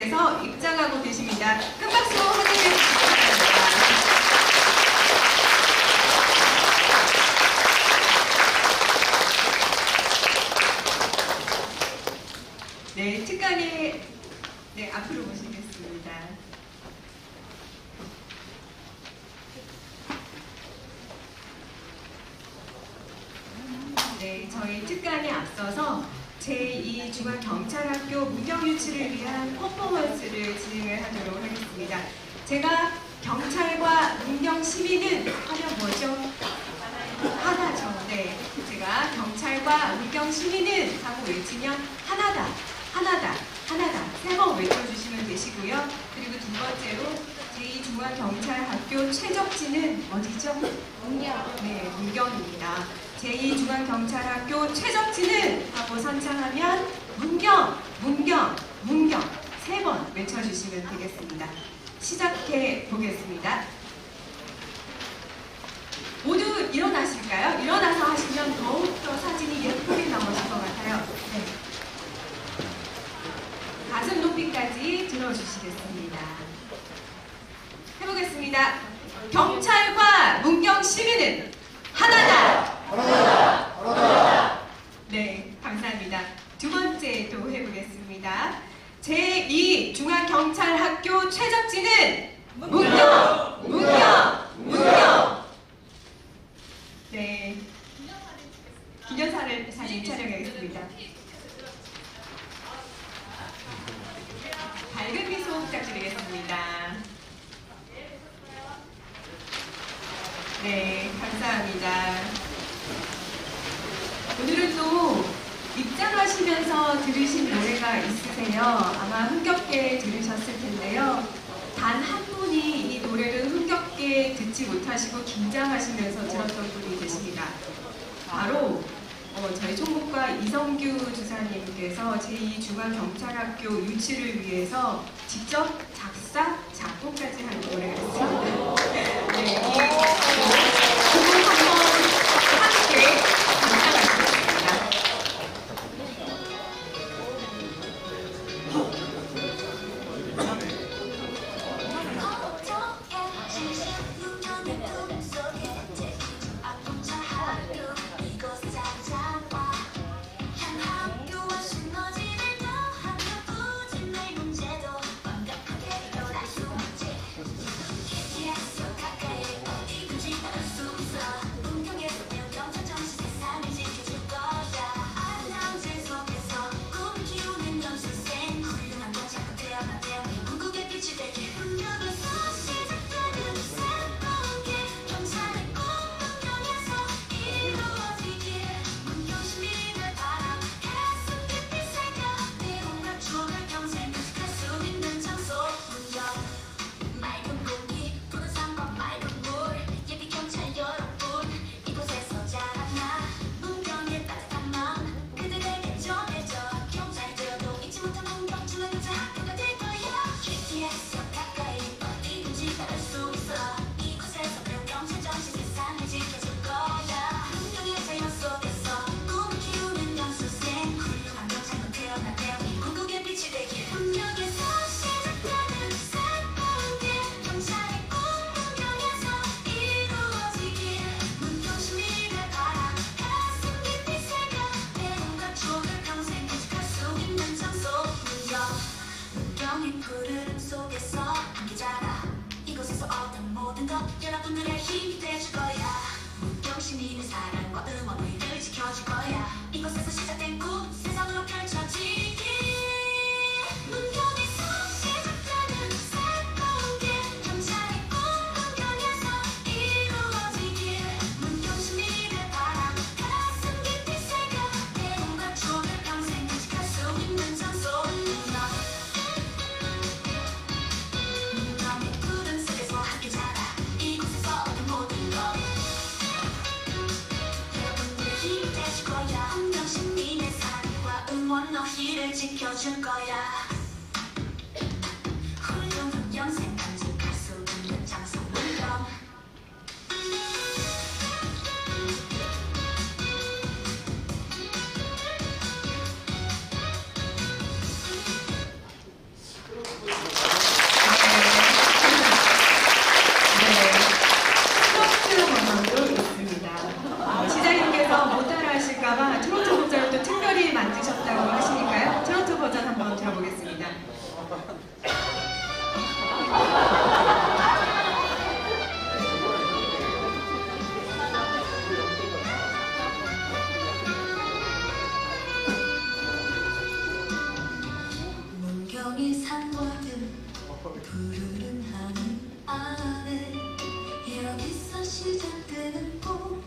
에서 입장하고 계십니다. 큰 박수로 환영해 주시기 바랍니다. 네, 특강에 앞으로 모시겠습니다. 네, 저희 특강에 앞서서 제2중앙경찰학교 문경유치를 위한 퍼포먼스를 진행을 하도록 하겠습니다. 제가 경찰과 문경시민은 하면 뭐죠? 하나죠. 네, 제가 경찰과 문경시민은 하고 외치면 하나다, 하나다, 하나다 3번 외쳐주시면 되시고요. 그리고 두 번째로 제2중앙경찰학교 최적지는 어디죠? 문경. 네, 문경입니다. 제2중앙경찰학교 최적지는 하고 선창하면 문경, 문경, 문경 3번 외쳐주시면 되겠습니다. 시작해 보겠습니다. 모두 일어나실까요? 일어나서 하시면 더욱더 사진이 예쁘게 나오실 것 같아요. 네. 가슴 높이까지 들어주시겠습니다. 해보겠습니다. 경찰과 문경 시민은 하나다! 하나다! 하나다! 네, 감사합니다. 두 번째도 해보겠습니다. 제2중앙경찰학교 최적지는 문경! 문경! 문경! 네, 기념사진 촬영하겠습니다. 밝은 미소 부탁드리겠습니다. 네, 감사합니다. 오늘은 또 입장하시면서 들으신 노래가 있으세요. 아마 흥겹게 들으셨을 텐데요. 단 한 분이 이 노래를 흥겹게 듣지 못하시고 긴장하시면서 들었던 분이 계십니다. 바로 저희 총무과 이성규 주사님께서 제2중앙경찰학교 유치를 위해서 직접 작사, 작곡까지 한 노래가 있습니다. 네, 두분 한번 함께 감상하시겠습니다. 푸른 속에서 함께 자라 이곳에서 얻은 모든 것 여러분들의 힘이 되줄 거야. 문경 시민의 사랑과 응원 우리를 지켜줄 거야. 이곳에서 시작된 꿈 세상으로 펼쳐지기 문경에서 시작되는 새로운 길 경찰의 꿈 문경에서 이루어지길 문경 시민의 바람 가슴 깊이 새겨 내 몸과 추억을 평생 간직할 수 있는 장소 너희를 지켜줄 거야. 훌륭한 영생 간직할 수 있는 장소 문경. 문경이 산골들 푸르른 하늘 아래 여기서 시작되는 꿈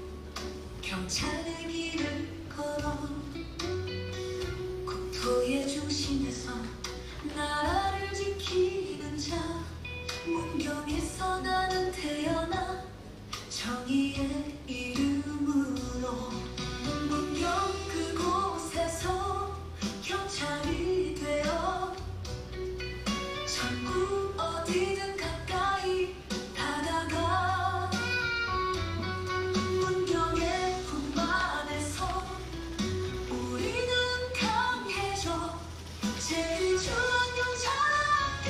경찰의 길을 걸어 국토의 중심에서 나라를 지키는 자 문경에서 나는 태어나 정의의 이름으로 문경 그곳에서 경찰이 되어 전국 어디든 가까이 다가가 문경의 품안에서 우리는 강해져 제일 중앙경찰학교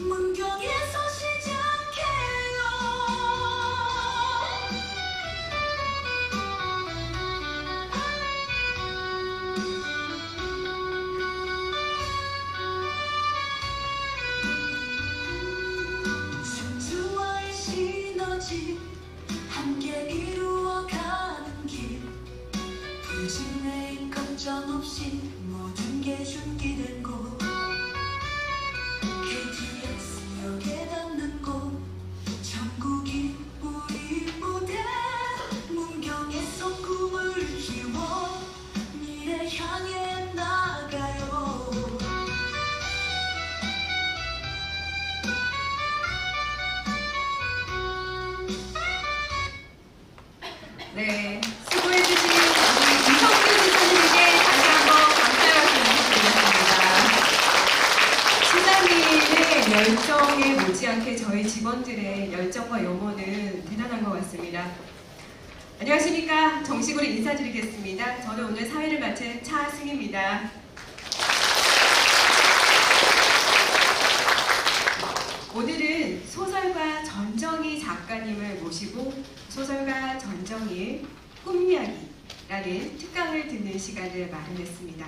문경에서 시작해요. 순수와의 시너지 함께 이루어가는 길 불진의 걱정 없이 모든 게 준비된 곳 KTX역에 닿는 곳 전국이 우리 무대 문경에서 꿈을 키워 미래 향해 나가요. 네, 수고해주신 우리 이성규 지사님에게 다시 한번 감사의 말씀 드리겠습니다. 시장님의 열정에 못지않게 저희 직원들의 열정과 염원은 대단한 것 같습니다. 안녕하십니까. 정식으로 인사드리겠습니다. 저는 오늘 사회를 맡은 차승입니다. 오늘은 소설가 전정희 작가님을 모시고 소설가 전정희의 꿈이야기라는 특강을 듣는 시간을 마련했습니다.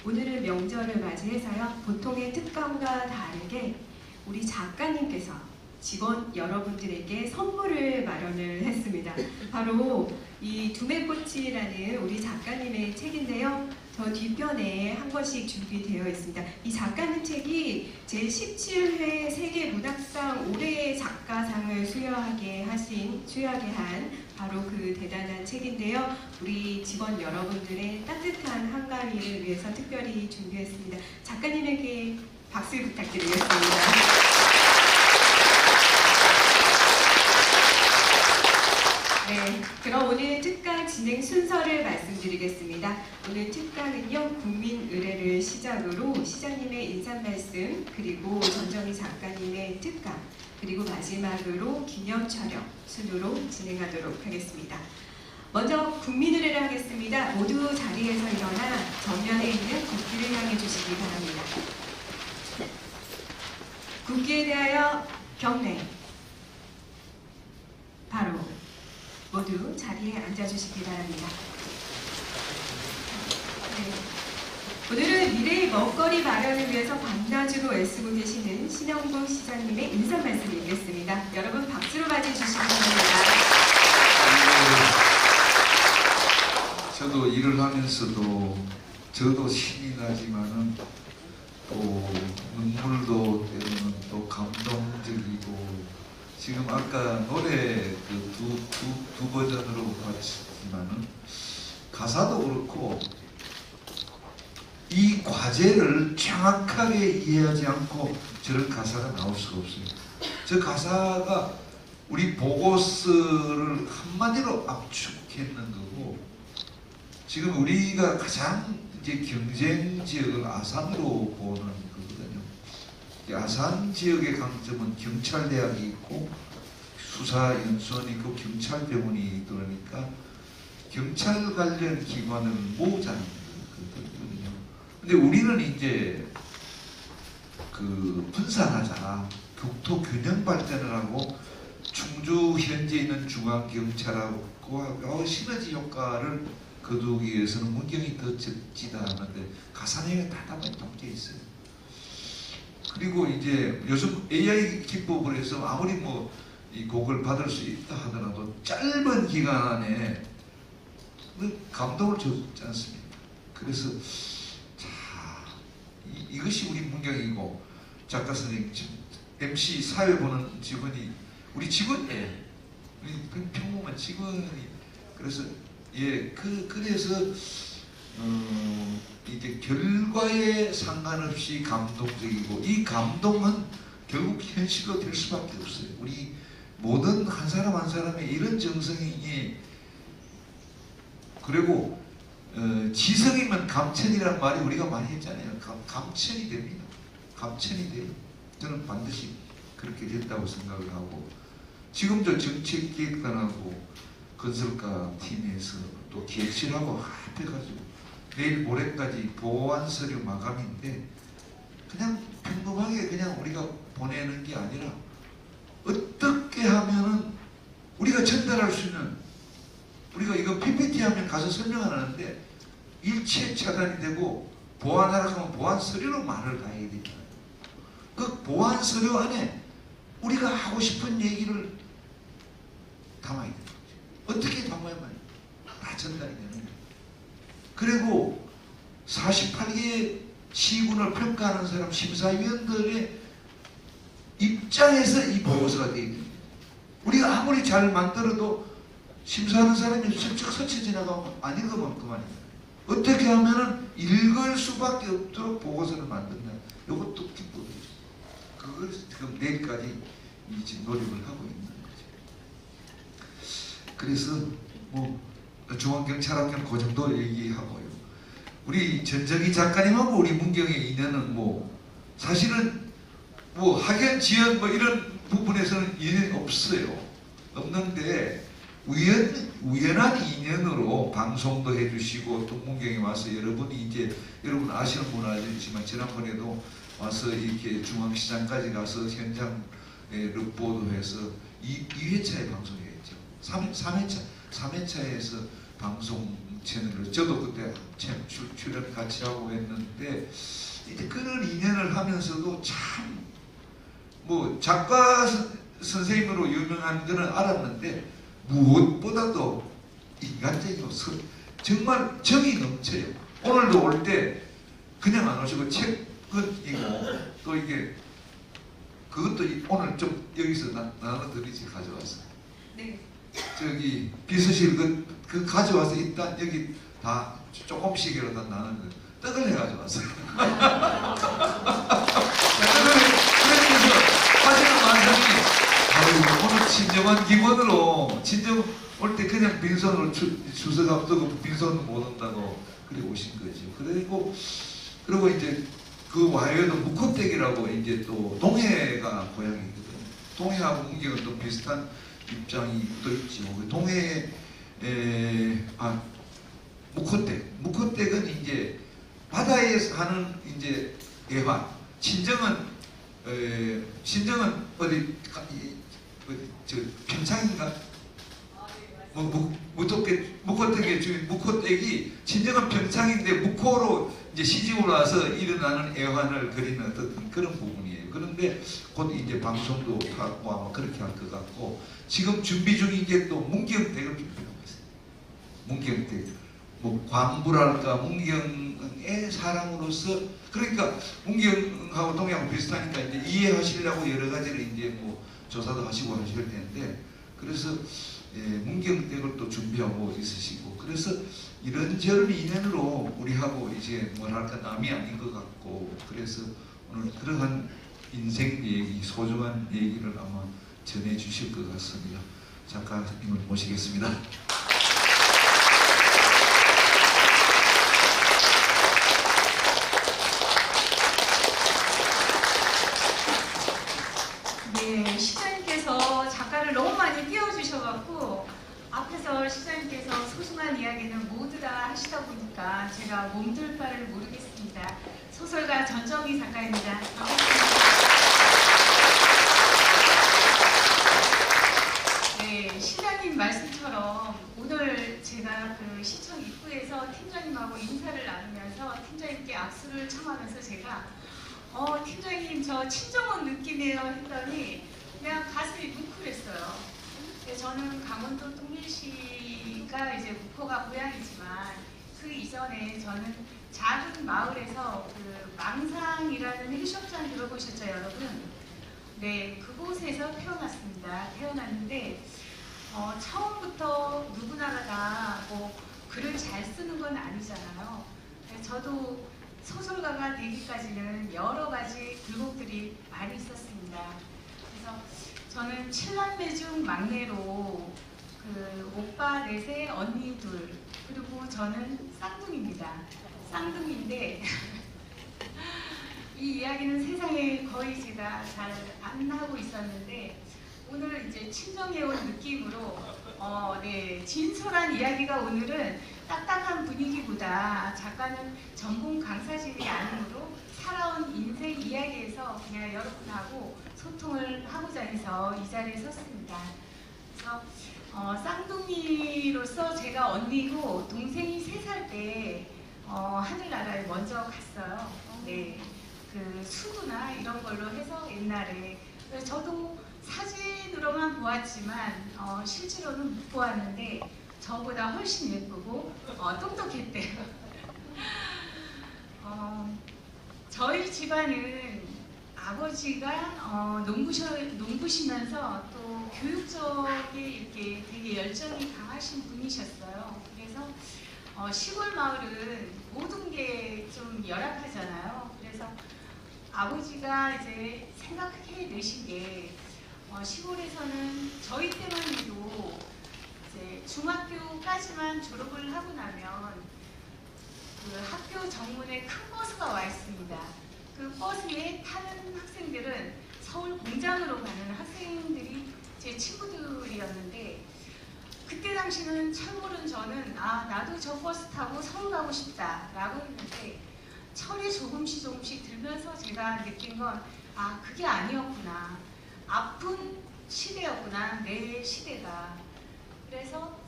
오늘은 명절을 맞이해서요. 보통의 특강과 다르게 우리 작가님께서 직원 여러분들에게 선물을 마련을 했습니다. 바로 이 두매꽃이라는 우리 작가님의 책인데요. 저 뒤편에 한 권씩 준비되어 있습니다. 이 작가님 책이 제17회 세계문학상 올해의 작가상을 수여하게 한 바로 그 대단한 책인데요. 우리 직원 여러분들의 따뜻한 한가위를 위해서 특별히 준비했습니다. 작가님에게 박수 부탁드리겠습니다. 네, 그럼 오늘 특강 진행 순서를 말씀드리겠습니다. 오늘 특강은요, 국민의례를 시작으로 시장님의 인사말씀, 그리고 전정희 작가님의 특강, 그리고 마지막으로 기념촬영 순으로 진행하도록 하겠습니다. 먼저 국민의례를 하겠습니다. 모두 자리에서 일어나 정면에 있는 국기를 향해 주시기 바랍니다. 국기에 대하여 경례. 바로 모두 자리에 앉아주시기 바랍니다. 네. 오늘은 미래의 먹거리 마련을 위해서 밤낮으로 애쓰고 계시는 신영국 시장님의 인사 말씀 읽겠습니다. 여러분 박수로 맞이해주시기 바랍니다. 저도 일을 하면서도 저도 신이 나지만은 또 눈물도 때로는 또 감동적이고 지금 아까 노래 그 두 버전으로 봤지만은 가사도 그렇고 이 과제를 정확하게 이해하지 않고 저런 가사가 나올 수가 없습니다. 저 가사가 우리 보고서를 한마디로 압축했는 거고 지금 우리가 가장 이제 경쟁 지역을 아산으로 보는 거거든요. 아산 지역의 강점은 경찰대학이 있고 수사연수원이 있고 경찰병원이 있으니까 경찰 관련 기관을 모으자는 거거든요. 근데 우리는 이제 그 분산하자, 국토 균형 발전을 하고 충주 현재 있는 중앙경찰하고 시너지 효과를 거두기 위해서는 문경이 더 적지다 하는데 가사 내용에 다 담겨 있어요. 그리고 이제 요즘 AI 기법을 해서 아무리 뭐 이 곡을 받을 수 있다 하더라도 짧은 기간 안에 감동을 줬지 않습니까? 그래서 자, 이것이 우리 문경이고 작가 선생님, MC 사회 보는 직원이 우리 직원이에요. 우리 평범한 직원이. 그래서 그래서 이게 결과에 상관없이 감동적이고, 이 감동은 결국 현실로 될 수밖에 없어요. 우리 모든 한 사람 한 사람의 이런 정성이, 그리고 지성이면 감천이란 말이 우리가 많이 했잖아요. 감천이 됩니다. 감천이 돼요. 저는 반드시 그렇게 됐다고 생각을 하고, 지금도 정책기획단하고 건설가 팀에서 또 기획실하고 합해가지고 내일 모레까지 보완 서류 마감인데, 그냥 평범하게 그냥 우리가 보내는 게 아니라 어떻게 하면은 우리가 전달할 수 있는, 우리가 이거 PPT 하면 가서 설명 안 하는데 일체 차단이 되고 보완하라고 하면 보완 서류로 말을 가야 됩니다. 그 보완 서류 안에 우리가 하고 싶은 얘기를 담아야 돼요. 어떻게 담아야만 다 전달이 되는 거예요. 그리고 48개의 시군을 평가하는 사람 심사위원들의 입장에서 이 보고서가 되어 있습니다. 우리가 아무리 잘 만들어도 심사하는 사람이 슬쩍 스쳐 지나가면 안 읽으면 그만입니다. 어떻게 하면은 읽을 수밖에 없도록 보고서를 만든다. 이것도 기법이죠. 그걸 지금 내일까지 이제 노력을 하고 있는 거죠. 그래서 뭐 중앙경찰학교 그 정도 얘기하고요. 우리 전정희 작가님하고 우리 문경의 인연은 뭐 사실은 뭐 학연 지연 뭐 이런 부분에서는 인연이 없어요. 없는데 우연한 인연으로 방송도 해주시고 또 문경에 와서 여러분이 이제 여러분 아시는 분은 알겠지만 지난번에도 와서 이렇게 중앙시장까지 가서 현장 룩보도해서 2회차에 방송했죠. 3회차에서 방송 채널을 저도 그때 출연 같이 하고 했는데, 이제 그런 인연을 하면서도 참 뭐 작가 선생님으로 유명한 거는 알았는데 무엇보다도 인간적이고 정말 정이 넘쳐요. 오늘도 올 때 그냥 안 오시고 책은 이고 또 이게 그것도 오늘 좀 여기서 나눠드리지 가져왔어요. 네. 저기 비서실 그 가져와서 일단 여기 다 조금씩이라도 나는 거 떡을 해 가져왔어요. 그러면서 하시는 말씀이 오늘 친정한 기본으로 친정 올 때 그냥 빈손으로 추석 앞두고 빈손 못 온다고 그래 오신 거죠. 그리고 이제 그 와이어도 무콧댁이라고 이제 또 동해가 고향이거든요. 동해하고 문경은 또 비슷한 입장이 또 있죠. 동해 무콧댁은 이제 바다에 사는 이제 애환. 친정은 어디 저 평창인가? 무콧댁의 주인 무콧댁이 친정은 평창인데 무코로 이제 시집을 와서 일어나는 애환을 그리는 어떤 그런 부분이에요. 그런데 곧 이제 방송도 하고 아마 그렇게 할 것 같고, 지금 준비 중인 게 또 문경댁을 준비하고 있어요. 문경댁. 뭐 광부랄까 문경의 사람으로서, 그러니까 문경하고 동해하고 비슷하니까 이제 이해하시려고 여러 가지를 이제 뭐 조사도 하시고 하실 텐데, 그래서 문경댁을 또 준비하고 있으시고, 그래서 이런저런 인연으로 우리하고 이제 뭐랄까 남이 아닌 것 같고, 그래서 오늘 그러한 인생 얘기, 소중한 얘기를 아마 전해 주실 것 같습니다. 작가님을 모시겠습니다. 네, 시장님께서 작가를 너무 많이 띄워주셔갖고 앞에서 시장님께서 소중한 이야기는 모두 다 하시다 보니까 제가 몸둘 바를 모르겠습니다. 소설가 전정희 작가입니다. 반갑습니다. 네, 시장님 말씀처럼 오늘 제가 그 시청 입구에서 팀장님하고 인사를 나누면서 팀장님께 악수를 청하면서 제가 팀장님 저 친정은 느낌이에요 했더니 그냥 가슴이 뭉클했어요. 저는 강원도 통일시가 이제 목포가 고향이지만 그 이전에 저는 작은 마을에서 그 망상이라는 해수욕장 들어보셨죠, 여러분? 네, 그곳에서 태어났습니다. 태어났는데 처음부터 누구나가 다 뭐 글을 잘 쓰는 건 아니잖아요. 저도 소설가가 되기까지는 여러 가지 굴곡들이 많이 있었습니다. 그래서 저는 7남매 중 막내로 그 오빠 넷에 언니 둘, 그리고 저는 쌍둥이입니다. 쌍둥이인데 이 이야기는 세상에 거의 제가 잘 안 하고 있었는데 오늘 이제 친정해온 느낌으로 네, 진솔한 이야기가 오늘은 딱딱한 분위기보다 작가는 전공 강사진이 아니므로 살아온 인생 이야기에서 그냥 여러분하고 소통을 하고자 해서 이 자리에 섰습니다. 그래서 쌍둥이로서 제가 언니고 동생이 3살 때 하늘나라에 먼저 갔어요. 네, 그 수구나 이런 걸로 해서 옛날에 저도 사진으로만 보았지만 실제로는 못 보았는데 저보다 훨씬 예쁘고 똑똑했대요. 저희 집안은 아버지가 농부시면서 또 교육적에 이렇게 되게 열정이 강하신 분이셨어요. 그래서 시골 마을은 모든 게 좀 열악하잖아요. 그래서 아버지가 이제 생각해 내신 게 시골에서는 저희 때만 해도 이제 중학교까지만 졸업을 하고 나면 그 학교 정문에 큰 버스가 와 있습니다. 그 버스에 타는 학생들은 서울 공장으로 가는 학생들이 제 친구들이었는데 그때 당시는 철모른 저는 나도 저 버스 타고 서울 가고 싶다 라고 했는데 철이 조금씩 들면서 제가 느낀 건 그게 아니었구나. 아픈 시대였구나, 내 시대가. 그래서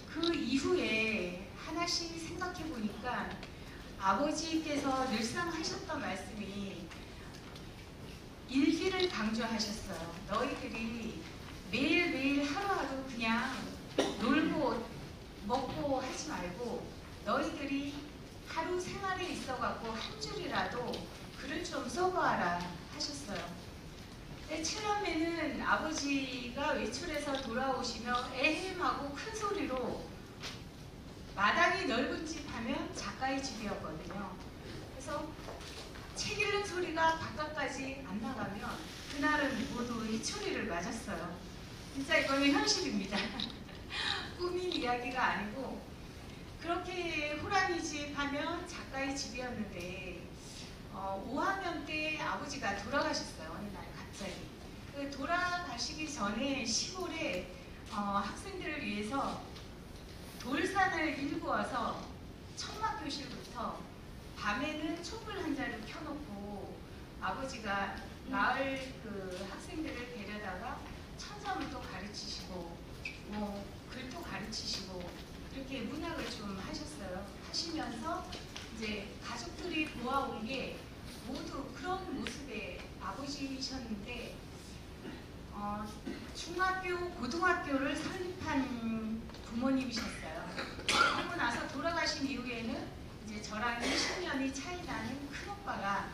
그 이후에 하나씩 생각해 보니까 아버지께서 늘상 하셨던 말씀이 일기를 강조하셨어요. 너희들이 매일매일 하루하루 그냥 놀고 먹고 하지 말고 너희들이 하루 생활에 있어갖고 한 줄이라도 글을 좀 써보아라 하셨어요. 7남매는 아버지가 외출해서 돌아오시며 에헴하고 큰 소리로 마당이 넓은 집 하면 작가의 집이었거든요. 그래서 책 읽는 소리가 바깥까지 안 나가면 그날은 모두 회초리를 맞았어요. 진짜 이거는 현실입니다. 꾸민 이야기가 아니고 그렇게 호랑이 집 하면 작가의 집이었는데 5학년 때 아버지가 돌아가셨어요. 어느 날 갑자기. 그 돌아가시기 전에 시골에 학생들을 위해서 돌산을 일구 와서 천막 교실부터 밤에는 촛불 한 자루 켜놓고 아버지가 마을 그 학생들을 데려다가 천사문도 가르치시고 뭐 글도 가르치시고 이렇게 문학을 좀 하시면서 이제 가족들이 보아온 게 모두 그런 모습의 아버지이셨는데 중학교, 고등학교를 설립한 부모님이셨어요. 그러고 나서 돌아가신 이후에는 이제 저랑 20년이 차이 나는 큰오빠가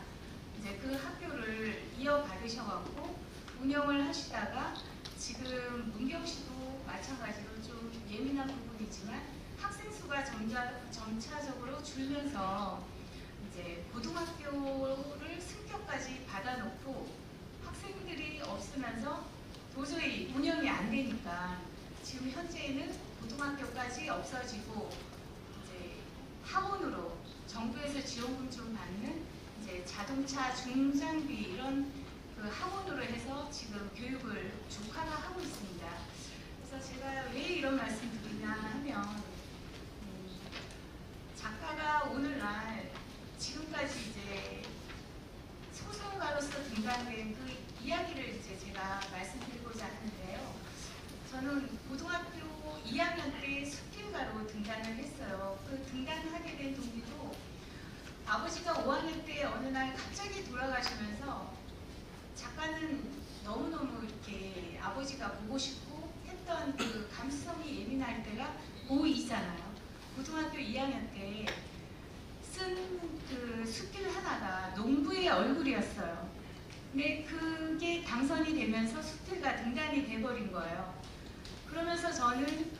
이제 그 학교를 이어받으셔갖고 운영을 하시다가 지금 문경시도 마찬가지로 좀 예민한 부분이지만 학생 수가 점차적으로 줄면서 이제 고등학교를 승격까지 받아놓고 학생들이 없으면서 도저히 운영이 안 되니까 지금 현재는 고등학교까지 없어지고 이제 학원으로 정부에서 지원금 좀 받는 이제 자동차 중장비 이런 그 학원으로 해서 지금 교육을 주파하고 있습니다. 그래서 제가 왜 이런 말씀 드리냐 하면 작가가 오늘날 지금까지 이제 소설가로서 등단된 그 이야기를 이제 제가 말씀드리고자 하는데요. 저는 고등학교 2학년 때 숲길가로 등단을 했어요. 그 등단하게 된 동기도 아버지가 5학년 때 어느 날 갑자기 돌아가시면서 2학년 때 쓴 그 수필 하나가 농부의 얼굴이었어요. 근데 그게 당선이 되면서 수필가 등단이 돼버린 거예요. 그러면서 저는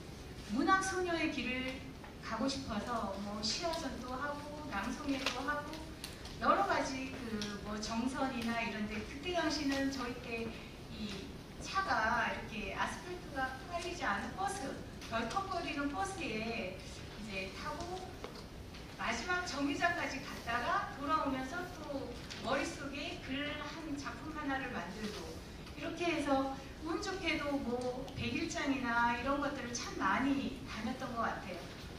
문학 소녀의 길을 가고 싶어서 뭐 시화전도 하고 낭송회도 하고 여러 가지 그 뭐 정선이나 이런데 그때 당시는 저희 때 이 차가 이렇게 아스팔트가 깔리지 않은 버스, 덜컹거리는 버스에 이제 타고 마지막 정류장까지 갔다가 돌아오면서 또 머릿속에 글 한 작품 하나를 만들고 이렇게 해서 운 좋게도 뭐 100일장이나 이런 것들을 참 많이 다녔던 것 같아요.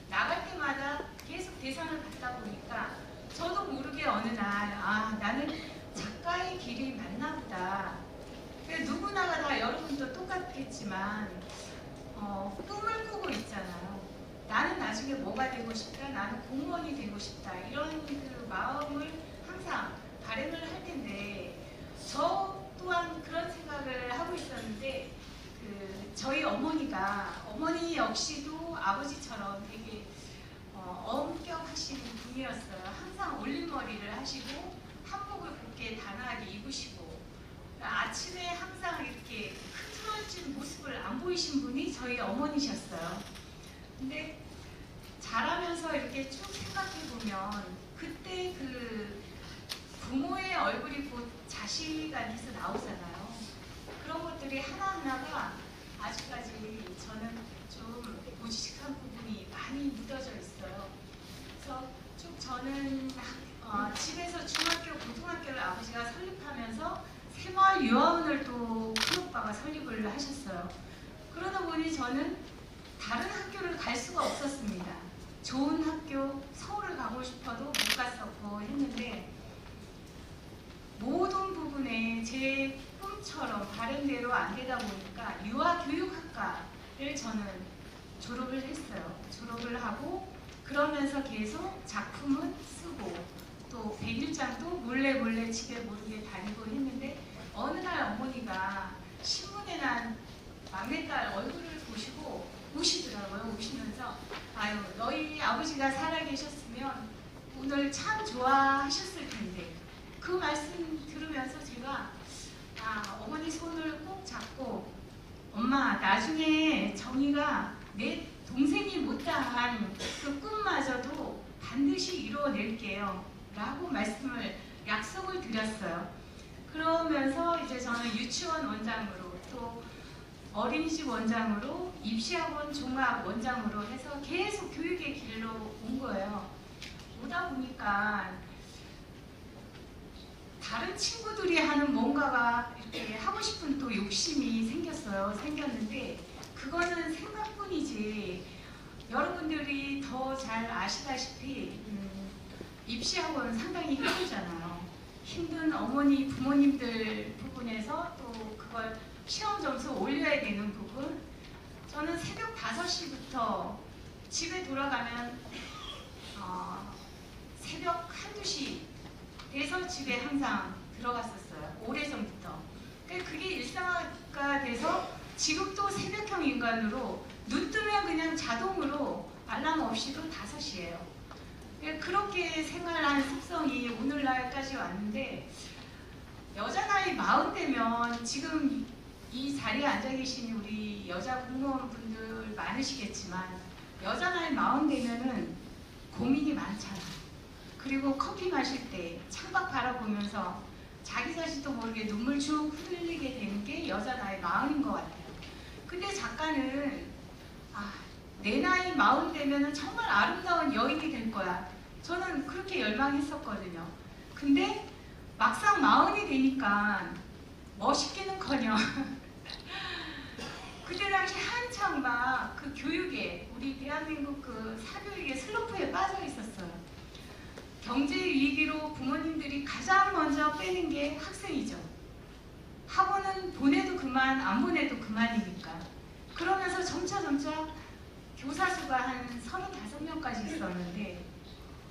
나갈 때마다 계속 대상을 받다 보니까 저도 모르게 어느 날 나는 작가의 길이 맞나 보다. 누구나가 다 여러분도 똑같겠지만 꿈을 꾸고 있잖아요. 나는 나중에 뭐가 되고 싶다, 나는 공무원이 되고 싶다 이런 그 마음을 항상 바람을 할 텐데 저 또한 그런 생각을 하고 있었는데 그 저희 어머니 역시도 아버지처럼 되게 엄격하신 분이었어요. 항상 올림머리를 하시고 한복을 곱게 단아하게 입으시고 아침에 항상 이렇게 흐트러진 모습을 안 보이신 분이 저희 어머니셨어요. 근데 자라면서 이렇게 쭉 생각해보면 그때 그 부모의 얼굴이 곧 자식한테서 나오잖아요. 그런 것들이 하나하나가 아직까지 저는 좀 무의식한 부분이 많이 묻어져 있어요. 그래서 쭉 저는 집에서 중학교, 고등학교를 아버지가 설립하면서 새마을 유아원을 또 큰오빠가 설립을 하셨어요. 그러다 보니 저는 다른 학교를 갈 수가 없었습니다. 좋은 학교, 서울을 가고 싶어도 못 갔었고 했는데 모든 부분에 제 꿈처럼 바람대로 안 되다 보니까 유아교육학과를 저는 졸업을 했어요. 졸업을 하고 그러면서 계속 작품은 쓰고 또 100일장도 몰래 집에 모르게 다니고 했는데 어느 날 어머니가 신문에 난 막내딸 얼굴을 보시고 우시더라고요. 우시면서 아유 너희 아버지가 살아계셨으면 오늘 참 좋아하셨을 텐데 그 말씀 들으면서 제가 어머니 손을 꼭 잡고 엄마 나중에 정희가 내 동생이 못다한 그 꿈마저도 반드시 이루어낼게요 라고 약속을 드렸어요. 그러면서 이제 저는 유치원 원장으로 또 어린이집 원장으로 입시학원 종합 원장으로 해서 계속 교육의 길로 온 거예요. 오다 보니까 다른 친구들이 하는 뭔가가 이렇게 하고 싶은 또 욕심이 생겼는데 그거는 생각뿐이지 여러분들이 더 잘 아시다시피 입시학원 상당히 힘들잖아요. 힘든 어머니 부모님들 부분에서 또 그걸 시험 점수 올려야 되는 부분 저는 새벽 5시부터 집에 돌아가면 새벽 1~2시 돼서 집에 항상 들어갔었어요. 오래전부터. 그게 일상화가 돼서 지금도 새벽형 인간으로 눈 뜨면 그냥 자동으로 알람 없이도 5시예요. 그렇게 생활한 습성이 오늘날까지 왔는데 여자 나이 40 되면 지금 이 자리에 앉아 계신 우리 여자 공무원분들 많으시겠지만 여자 나이 40 되면은 고민이 많잖아. 그리고 커피 마실 때 창밖 바라보면서 자기 자신도 모르게 눈물 쭉 흘리게 되는 게 여자 나이 40인 것 같아요. 근데 작가는 내 나이 40 되면은 정말 아름다운 여인이 될 거야. 저는 그렇게 열망했었거든요. 근데 막상 40이 되니까 멋있기는커녕 그때 당시 한창 막 그 교육에 우리 대한민국 그 사교육의 슬럼프에 빠져 있었어요. 경제 위기로 부모님들이 가장 먼저 빼는 게 학생이죠. 학원은 보내도 그만, 안 보내도 그만이니까. 그러면서 점차 교사 수가 한 35명까지 있었는데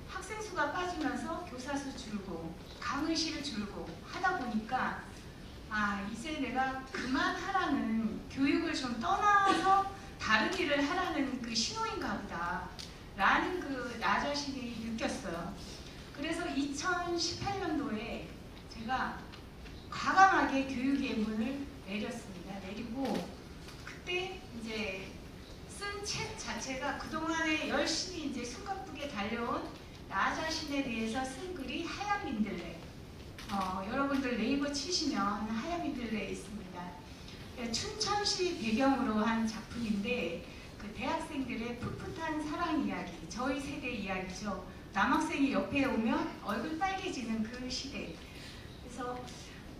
학생 수가 빠지면서 교사 수 줄고 강의실 줄고 하다 보니까 이제 내가 그만하라는 교육을 좀 떠나서 다른 일을 하라는 그 신호인가 보다. 라는 그 나 자신이 느꼈어요. 그래서 2018년도에 제가 과감하게 교육의 문을 내렸습니다. 내리고 그때 이제 쓴 책 자체가 그동안에 열심히 이제 숨가쁘게 달려온 나 자신에 대해서 쓴 글이 하얀 민들레. 여러분들 네이버 치시면 하얀 민들레 있습니다. 춘천시 배경으로 한 작품인데 그 대학생들의 풋풋한 사랑 이야기, 저희 세대 이야기죠. 남학생이 옆에 오면 얼굴 빨개지는 그 시대. 그래서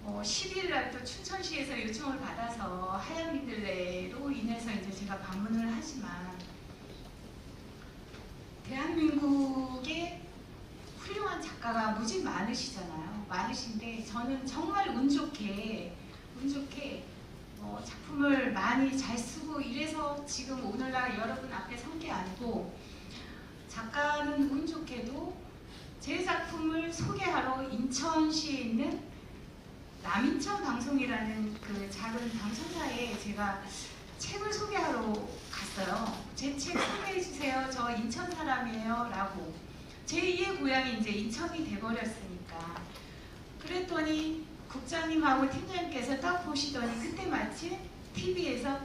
12일 날 또 춘천시에서 요청을 받아서 하얀 민들레로 인해서 이제 제가 방문을 하지만 대한민국에 훌륭한 작가가 무지 많으시잖아요. 많으신데 저는 정말 운 좋게 작품을 많이 잘 쓰고 이래서 지금 오늘날 여러분 앞에 선 게 아니고 작가는 운 좋게도 제 작품을 소개하러 인천시에 있는 남인천 방송이라는 그 작은 방송사에 제가 책을 소개하러 갔어요. 제 책 소개해주세요. 저 인천 사람이에요. 라고. 제2의 고향이 이제 인천이 돼버렸으니까. 그랬더니 국장님하고 팀장님께서 딱 보시더니 그때 마침 TV에서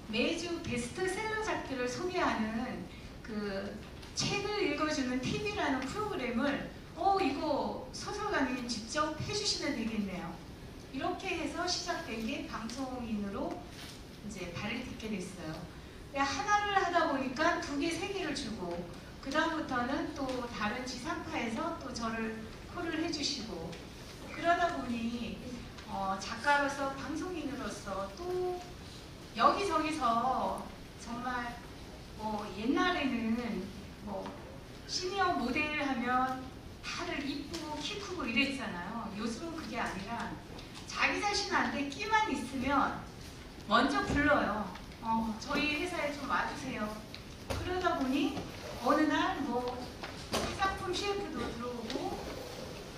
매주 베스트셀러작들을 소개하는 그 책을 읽어주는 TV라는 프로그램을 이거 소설가님이 직접 해주시면 되겠네요. 이렇게 해서 시작된 게 방송인으로 이제 발을 딛게 됐어요. 하나를 하다 보니까 2개, 3개를 주고 그 다음부터는 또 다른 지상파에서 또 저를 콜을 해주시고 그러다 보니 작가로서 방송인으로서 또 여기저기서 정말 옛날에는 시니어 모델 하면 다들 이쁘고 키 크고 이랬잖아요. 요즘은 그게 아니라 자기 자신한테 끼만 있으면 먼저 불러요. 저희 회사에 좀 와주세요. 그러다 보니 어느 날 화장품 CF도 들어오고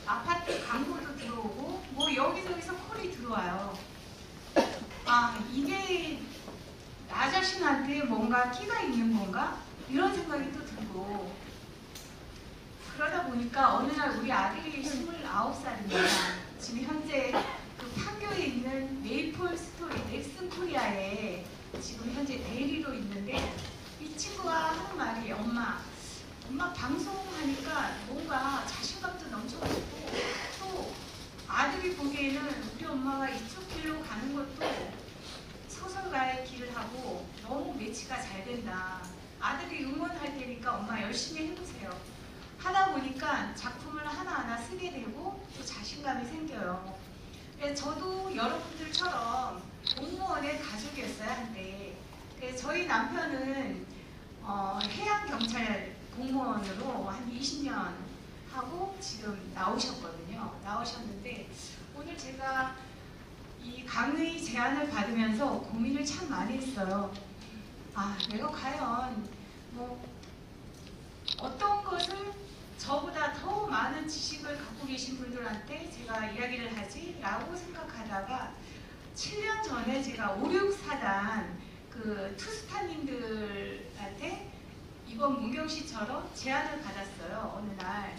아파트 광고도 들어오고 여기저기서 콜이 들어와요. 이게 나 자신한테 뭔가 끼가 있는 건가? 이런 생각이 또 들고 그러다 보니까 어느 날 우리 아들이 29살입니다. 지금 현재 그 판교에 있는 메이플 스토리 넥슨 코리아에 지금 현재 대리로 있는데 이 친구가 하는 말이 엄마 방송하니까 뭔가 자신감도 넘쳐가지고 또 아들이 보기에는 우리 엄마가 이쪽 길로 가는 것도 소설가의 길을 하고 너무 매치가 잘 된다. 아들이 응원할 테니까 엄마 열심히 해보세요. 하다 보니까 작품을 하나하나 쓰게 되고 또 자신감이 생겨요. 저도 여러분들처럼 공무원의 가족이었어요 한때. 저희 남편은 해양경찰 공무원으로 한 20년 하고 지금 나오셨거든요. 나오셨는데 오늘 제가 이 강의 제안을 받으면서 고민을 참 많이 했어요. 내가 과연 어떤 것을 저보다 더 많은 지식을 갖고 계신 분들한테 제가 이야기를 하지? 라고 생각하다가 7년 전에 제가 5, 6사단 그 투스타님들한테 이번 문경씨처럼 제안을 받았어요. 어느 날.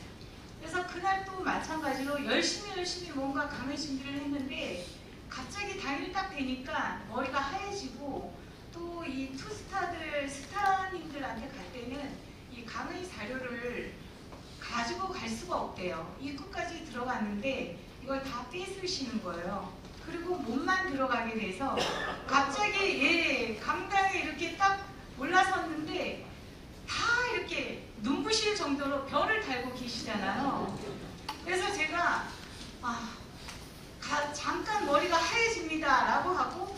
그래서 그날 또 마찬가지로 열심히 뭔가 강의 준비를 했는데 갑자기 당일 딱 되니까 머리가 하얘지고 또 이 투스타들 스타님들한테 갈 때는 이 강의 자료를 가지고 갈 수가 없대요. 입구까지 들어갔는데 이걸 다 떼쓰시는 거예요. 그리고 몸만 들어가게 돼서 갑자기 강당에 이렇게 딱 올라섰는데 다 이렇게 눈부실 정도로 별을 달고 계시잖아요. 그래서 제가 잠깐 머리가 하얘집니다 라고 하고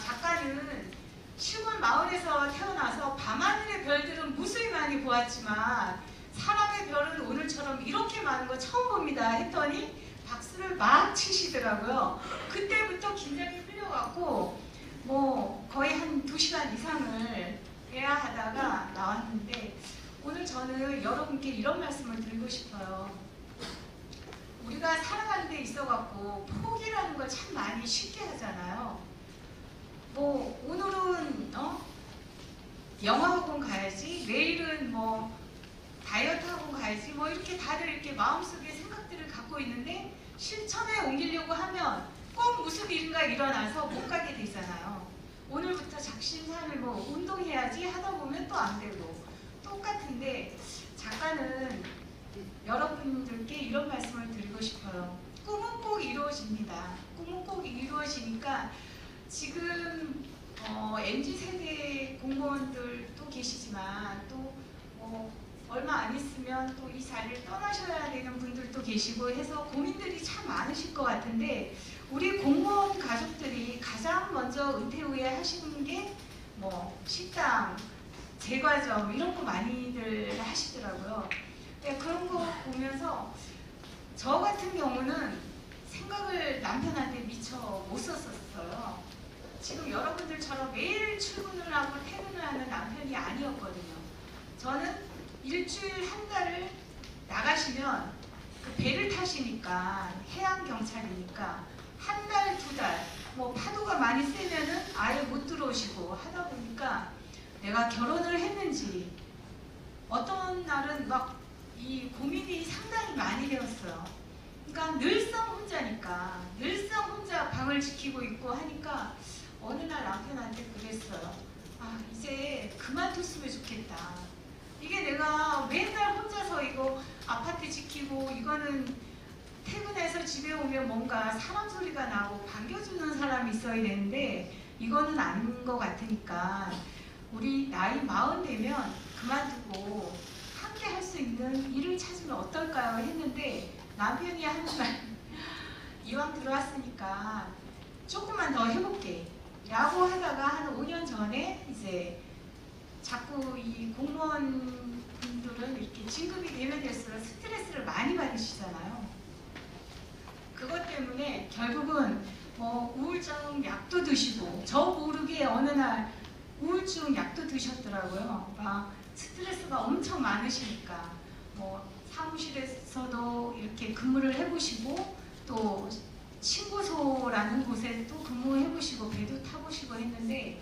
작가는 시골 마을에서 태어나서 밤하늘의 별들은 무수히 많이 보았지만 사람의 별은 오늘처럼 이렇게 많은 거 처음 봅니다 했더니 박수를 막 치시더라고요. 그때부터 긴장이 풀려갖고 거의 한 2시간 이상을 해야 하다가 나왔는데 오늘 저는 여러분께 이런 말씀을 드리고 싶어요. 우리가 살아가는 데 있어갖고 포기라는 걸 참 많이 쉽게 하잖아요. 오늘은 영어학원 가야지, 내일은 다이어트 하고 가야지 뭐 이렇게 다들 이렇게 마음속에 생각들을 갖고 있는데 실천에 옮기려고 하면 꼭 무슨 일인가 일어나서 못 가게 되잖아요. 오늘부터 작심삼일 뭐 운동해야지 하다 보면 또 안 되고 똑같은데 작가는 여러분들께 이런 말씀을 드리고 싶어요. 꿈은 꼭 이루어집니다. 꿈은 꼭 이루어지니까 지금 MZ세대 공무원들도 계시지만 또 얼마 안 있으면 또 이 자리를 떠나셔야 되는 분들도 계시고 해서 고민들이 참 많으실 것 같은데 우리 공무원 가족들이 가장 먼저 은퇴 후에 하시는 게 뭐 식당, 제과점 이런 거 많이들 하시더라고요. 네, 그런 거 보면서 저 같은 경우는 생각을 남편한테 미처 못 썼었어요. 지금 여러분들처럼 매일 출근을 하고 퇴근을 하는 남편이 아니었거든요. 저는 일주일 한 달을 나가시면 그 배를 타시니까 해양경찰이니까 한 달, 두 달, 뭐 파도가 많이 세면은 아예 못 들어오시고 하다 보니까 내가 결혼을 했는지 어떤 날은 막 이 고민이 상당히 많이 되었어요. 그러니까 늘상 혼자니까 늘상 혼자 방을 지키고 있고 하니까 어느 날 남편한테 그랬어요. 아 이제 그만뒀으면 좋겠다. 이게 내가 맨날 혼자서 이거 아파트 지키고 이거는 퇴근해서 집에 오면 뭔가 사람 소리가 나고 반겨주는 사람이 있어야 되는데 이거는 아닌 것 같으니까 우리 나이 40 되면 그만두고 함께 할 수 있는 일을 찾으면 어떨까요? 했는데 남편이 하는 말 이왕 들어왔으니까 조금만 더 해볼게 라고 하다가 한 5년 전에 이제 자꾸 이 공무원 분들은 이렇게 진급이 되면 될수록 스트레스를 많이 받으시잖아요. 그것 때문에 결국은 뭐 우울증 약도 드시고 저 모르게 어느 날 우울증 약도 드셨더라고요. 막 스트레스가 엄청 많으시니까 뭐 사무실에서도 이렇게 근무를 해보시고 또 친구소라는 곳에 또 근무해보시고 배도 타보시고 했는데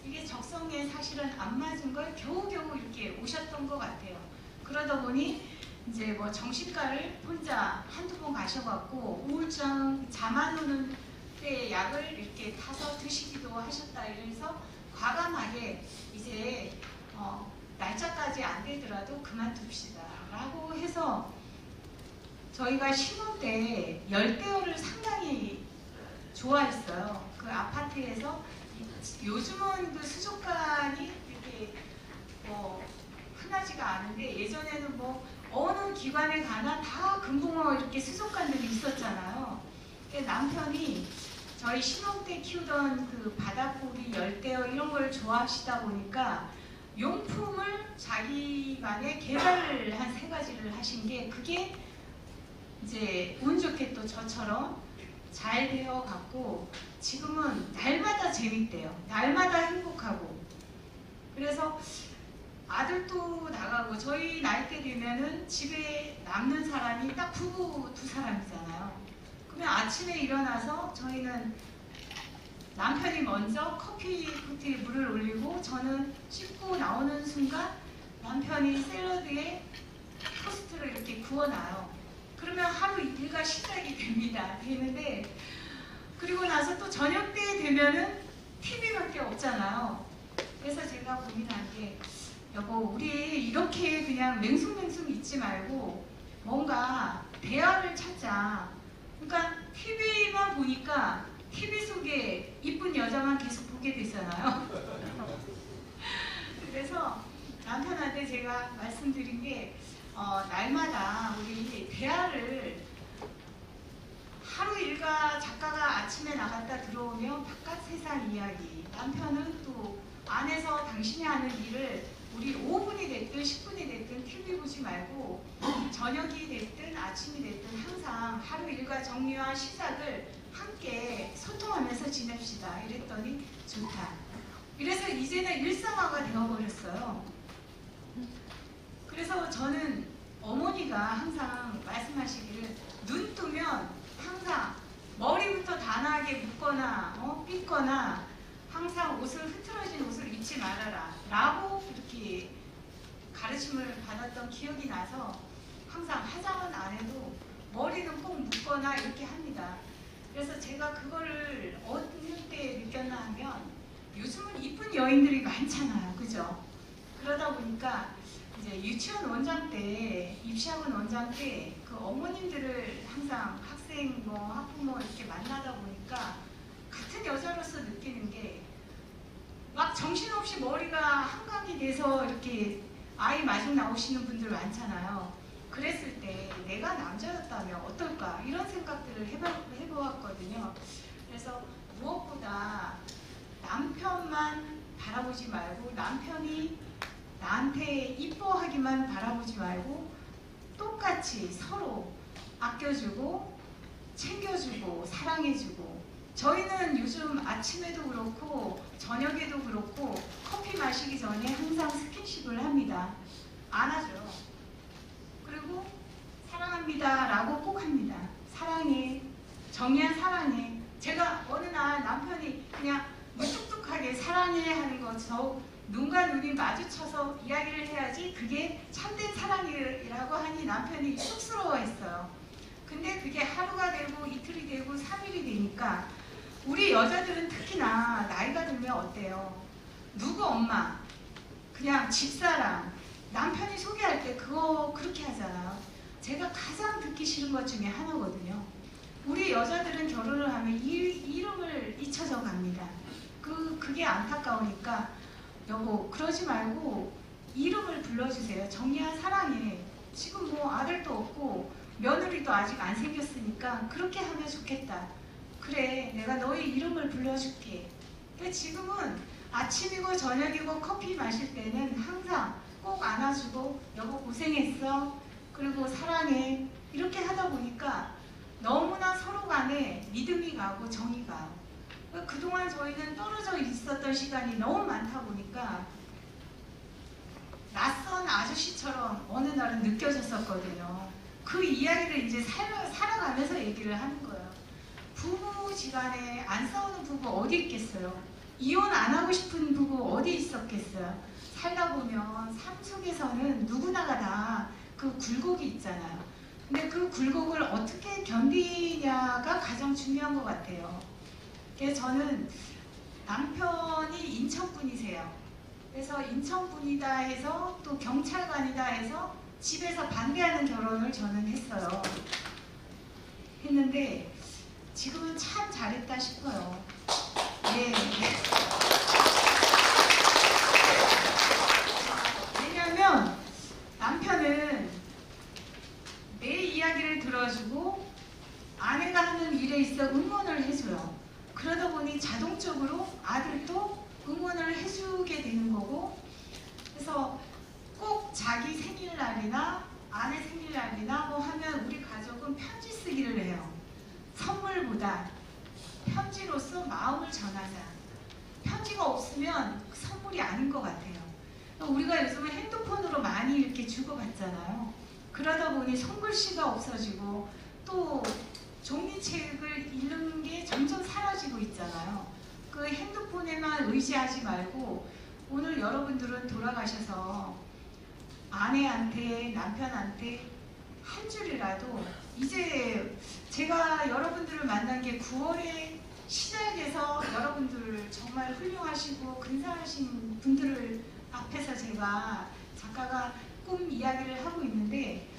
이게 적성에 사실은 안 맞은 걸 겨우겨우 이렇게 오셨던 것 같아요. 그러다 보니 이제 뭐 정신과를 혼자 한두 번 가셔갖고 우울증 잠 안 오는 때 약을 이렇게 타서 드시기도 하셨다. 이래서 과감하게 이제 날짜까지 안 되더라도 그만둡시다 라고 해서 저희가 신혼 때 열대어를 상당히 좋아했어요. 그 아파트에서 요즘은 그 수족관이 이렇게 흔하지가 않은데 예전에는 뭐 어느 기관에 가나 다 금붕어 이렇게 수족관들이 있었잖아요. 남편이 저희 신혼 때 키우던 그 바닷고기, 열대어 이런 걸 좋아하시다 보니까 용품을 자기만의 개발을 한 3가지를 하신 게 그게 이제 운 좋게 또 저처럼 잘 되어 갖고 지금은 날마다 재밌대요. 날마다 행복하고. 그래서 아들도 나가고 저희 나이 때 되면은 집에 남는 사람이 딱 부부 2사람이잖아요. 그러면 아침에 일어나서 저희는 남편이 먼저 커피포트에 물을 올리고 저는 씻고 나오는 순간 남편이 샐러드에 토스트를 이렇게 구워놔요. 그러면 하루 일과 시작이 됩니다. 되는데 그리고 나서 또 저녁 때 되면은 TV밖에 없잖아요. 그래서 제가 고민한 게 여보 우리 이렇게 그냥 맹숭맹숭 있지 말고 뭔가 대화를 찾자. 그러니까 TV만 보니까 TV 속에 이쁜 여자만 계속 보게 되잖아요. 그래서 남편한테 제가 말씀드린 게 날마다 우리 대화를 하루 일과 작가가 아침에 나갔다 들어오면 바깥 세상 이야기 남편은 또 안에서 당신이 하는 일을 우리 5분이 됐든 10분이 됐든 TV 보지 말고 저녁이 됐든 아침이 됐든 항상 하루 일과 정리와 시작을 함께 소통하면서 지냅시다. 이랬더니 좋다. 그래서 이제는 일상화가 되어버렸어요. 그래서 저는 어머니가 항상 말씀하시기를 눈 뜨면 항상 머리부터 단아하게 묶거나 삐거나 항상 옷을 흐트러진 옷을 입지 말아라 라고 이렇게 가르침을 받았던 기억이 나서 항상 화장은 안 해도 머리는 꼭 묶거나 이렇게 합니다. 그래서 제가 그거를 어느 때 느꼈나 하면 요즘은 이쁜 여인들이 많잖아요. 그죠? 그러다 보니까 이제 유치원 원장 때, 입시학원 원장 때 그 어머님들을 항상 학생, 학부모 이렇게 만나다 보니까 같은 여자로서 느끼는 게 막 정신없이 머리가 한강이 돼서 이렇게 아이 마중 나오시는 분들 많잖아요. 그랬을 때 내가 남자였다면 어떨까 이런 생각들을 해보았거든요. 그래서 무엇보다 남편만 바라보지 말고 남편이 나한테 이뻐하기만 바라보지 말고 똑같이 서로 아껴주고 챙겨주고 사랑해주고, 저희는 요즘 아침에도 그렇고 저녁에도 그렇고 커피 마시기 전에 항상 스킨십을 합니다. 안아줘요. 그리고 사랑합니다 라고 꼭 합니다. 사랑해. 정리한 사랑해. 제가 어느 날 남편이 그냥 무뚝뚝하게 사랑해 하는 거, 저 눈과 눈이 마주쳐서 이야기를 해야지 그게 참된 사랑이라고 하니 남편이 쑥스러워했어요. 근데 그게 하루가 되고 이틀이 되고 3일이 되니까 우리 여자들은 특히나 나이가 들면 어때요? 누구 엄마, 그냥 집사람, 남편이 소개할 때 그거 그렇게 하잖아요. 제가 가장 듣기 싫은 것 중에 하나거든요. 우리 여자들은 결혼을 하면 이름을 잊혀져 갑니다. 그게 안타까우니까 여보 그러지 말고 이름을 불러주세요. 정리한 사랑해. 지금 아들도 없고 며느리도 아직 안 생겼으니까 그렇게 하면 좋겠다. 그래 내가 너의 이름을 불러줄게. 근데 지금은 아침이고 저녁이고 커피 마실 때는 항상 꼭 안아주고 여보 고생했어. 그리고 사랑해. 이렇게 하다 보니까 너무나 서로 간에 믿음이 가고 정이 가고, 그동안 저희는 떨어져 있었던 시간이 너무 많다 보니까 낯선 아저씨처럼 어느 날은 느껴졌었거든요. 그 이야기를 이제 살아가면서 얘기를 하는 거예요. 부부지간에 안 싸우는 부부 어디 있겠어요? 이혼 안 하고 싶은 부부 어디 있었겠어요? 살다 보면 삶 속에서는 누구나가 다 그 굴곡이 있잖아요. 근데 그 굴곡을 어떻게 견디냐가 가장 중요한 것 같아요. 그래서 저는 남편이 인천분이세요. 그래서 인천분이다 해서 또 경찰관이다 해서 집에서 반대하는 결혼을 저는 했어요. 했는데 지금은 참 잘했다 싶어요. 네. 왜냐하면 남편은 내 이야기를 들어주고 아내가 하는 일에 있어 응원을 해줘요. 그러다 보니 자동적으로 아들도 응원을 해주게 되는 거고, 그래서 꼭 자기 생일날이나 아내 생일날이나 하면 우리 가족은 편지 쓰기를 해요. 선물보다 편지로서 마음을 전하자. 편지가 없으면 선물이 아닌 것 같아요. 우리가 요즘은 핸드폰으로 많이 이렇게 주고받잖아요. 그러다 보니 손글씨가 없어지고 또 종이책을 읽는 게 점점 사라지고 있잖아요. 그 핸드폰에만 의지하지 말고 오늘 여러분들은 돌아가셔서 아내한테 남편한테 한 줄이라도, 이제 제가 여러분들을 만난 게 9월에 시작해서 여러분들 정말 훌륭하시고 근사하신 분들을 앞에서 제가 작가가 꿈 이야기를 하고 있는데,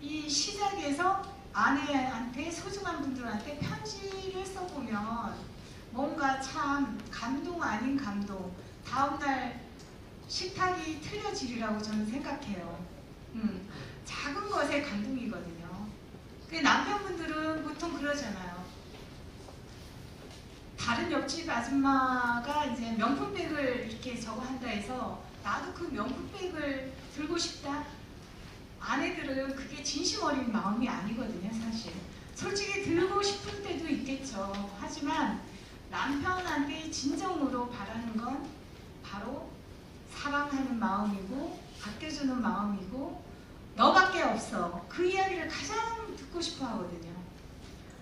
이 시작에서 아내한테 소중한 분들한테 편지를 써보면 뭔가 참 감동 아닌 감동, 다음날 식탁이 틀려지리라고 저는 생각해요. 작은 것에 감동이거든요. 남편분들은 보통 그러잖아요. 다른 옆집 아줌마가 이제 명품백을 이렇게 저거 한다 해서 나도 그 명품백을 들고 싶다. 아내들은 그게 진심 어린 마음이 아니거든요, 사실. 솔직히 들고 싶을 때도 있겠죠. 하지만 남편한테 진정으로 바라는 건 바로 사랑하는 마음이고 아껴주는 마음이고 너밖에 없어. 그 이야기를 가장 듣고 싶어 하거든요.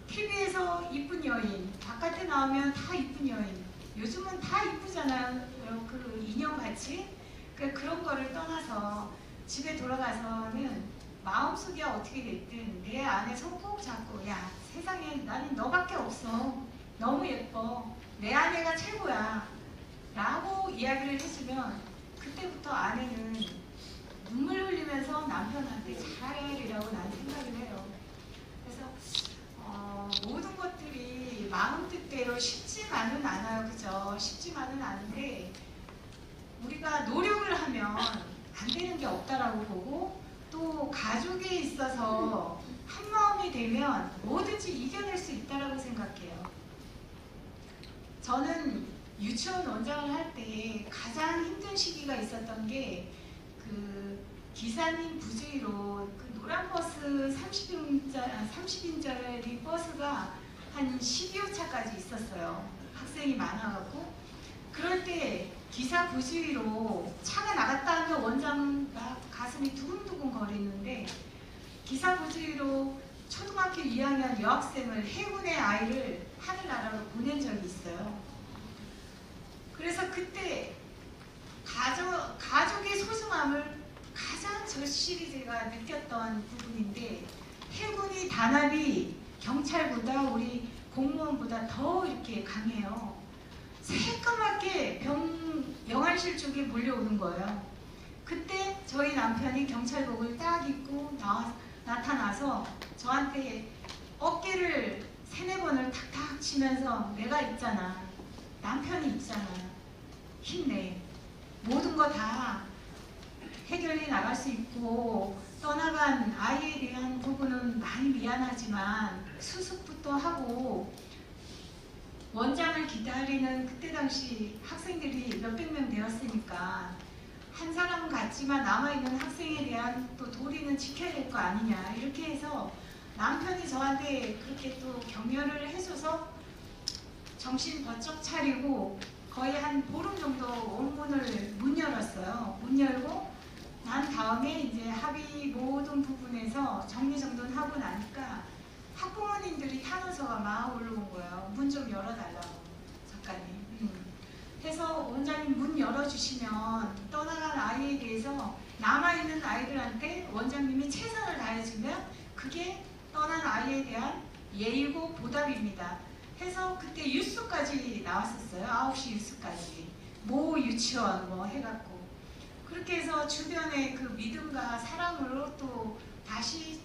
TV에서 이쁜 여인, 바깥에 나오면 다 이쁜 여인. 요즘은 다 이쁘잖아요. 그 인형같이. 그런 거를 떠나서 집에 돌아가서는 마음속이 어떻게 됐든 내 안에 손 꼭 잡고 야 세상에 나는 너밖에 없어. 너무 예뻐. 내 아내가 최고야. 라고 이야기를 해주면 그때부터 아내는 눈물 흘리면서 남편한테 잘하리라고 나는 생각을 해요. 그래서 모든 것들이 마음 뜻대로 쉽지만은 않아요. 그죠? 쉽지만은 않은데 우리가 노력을 하면 안 되는 게 없다라고 보고 또 가족에 있어서 한 마음이 되면 뭐든지 이겨낼 수 있다라고 생각해요. 저는 유치원 원장을 할 때 가장 힘든 시기가 있었던 게 그 기사님 부주의로 그 노란 버스 30인짜리 버스가 한 12호 차까지 있었어요. 학생이 많아갖고 그럴 때 기사 부주의로 차가 나갔다 하면 원장은 막 가슴이 두근두근 거리는데 기사 부주의로 초등학교 2학년 여학생을 해군의 아이를 하늘나라로 보낸 적이 있어요. 그래서 그때 가족의 소중함을 가장 절실히 제가 느꼈던 부분인데 해군이 단합이 경찰보다 우리 공무원보다 더 이렇게 강해요. 새까맣게 영안실 쪽에 몰려오는 거예요. 그때 저희 남편이 경찰복을 딱 입고 나타나서 저한테 어깨를 3-4번을 탁탁 치면서 내가 있잖아. 남편이 있잖아. 힘내. 모든 거 다 해결해 나갈 수 있고 떠나간 아이에 대한 부분은 많이 미안하지만 수습부터 하고 원장을 기다리는 그때 당시 학생들이 몇백 명 되었으니까 한 사람은 갔지만 남아있는 학생에 대한 또 도리는 지켜야 될 거 아니냐 이렇게 해서 남편이 저한테 그렇게 또 격려를 해줘서 정신 번쩍 차리고 거의 한 보름 정도 원문을 문 열었어요. 문 열고 난 다음에 이제 합의 모든 부분에서 정리정돈하고 나니까 학부모님들이 탄원서가 막 올라온 거예요. 문 좀 열어달라고 작가님. 해서 원장님 문 열어주시면 떠나간 아이에 대해서 남아있는 아이들한테 원장님이 최선을 다해주면 그게 떠난 아이에 대한 예의고 보답입니다. 해서 그때 뉴스까지 나왔었어요. 9시 뉴스까지. 모 유치원 뭐 해갖고. 그렇게 해서 주변에 그 믿음과 사랑으로 또 다시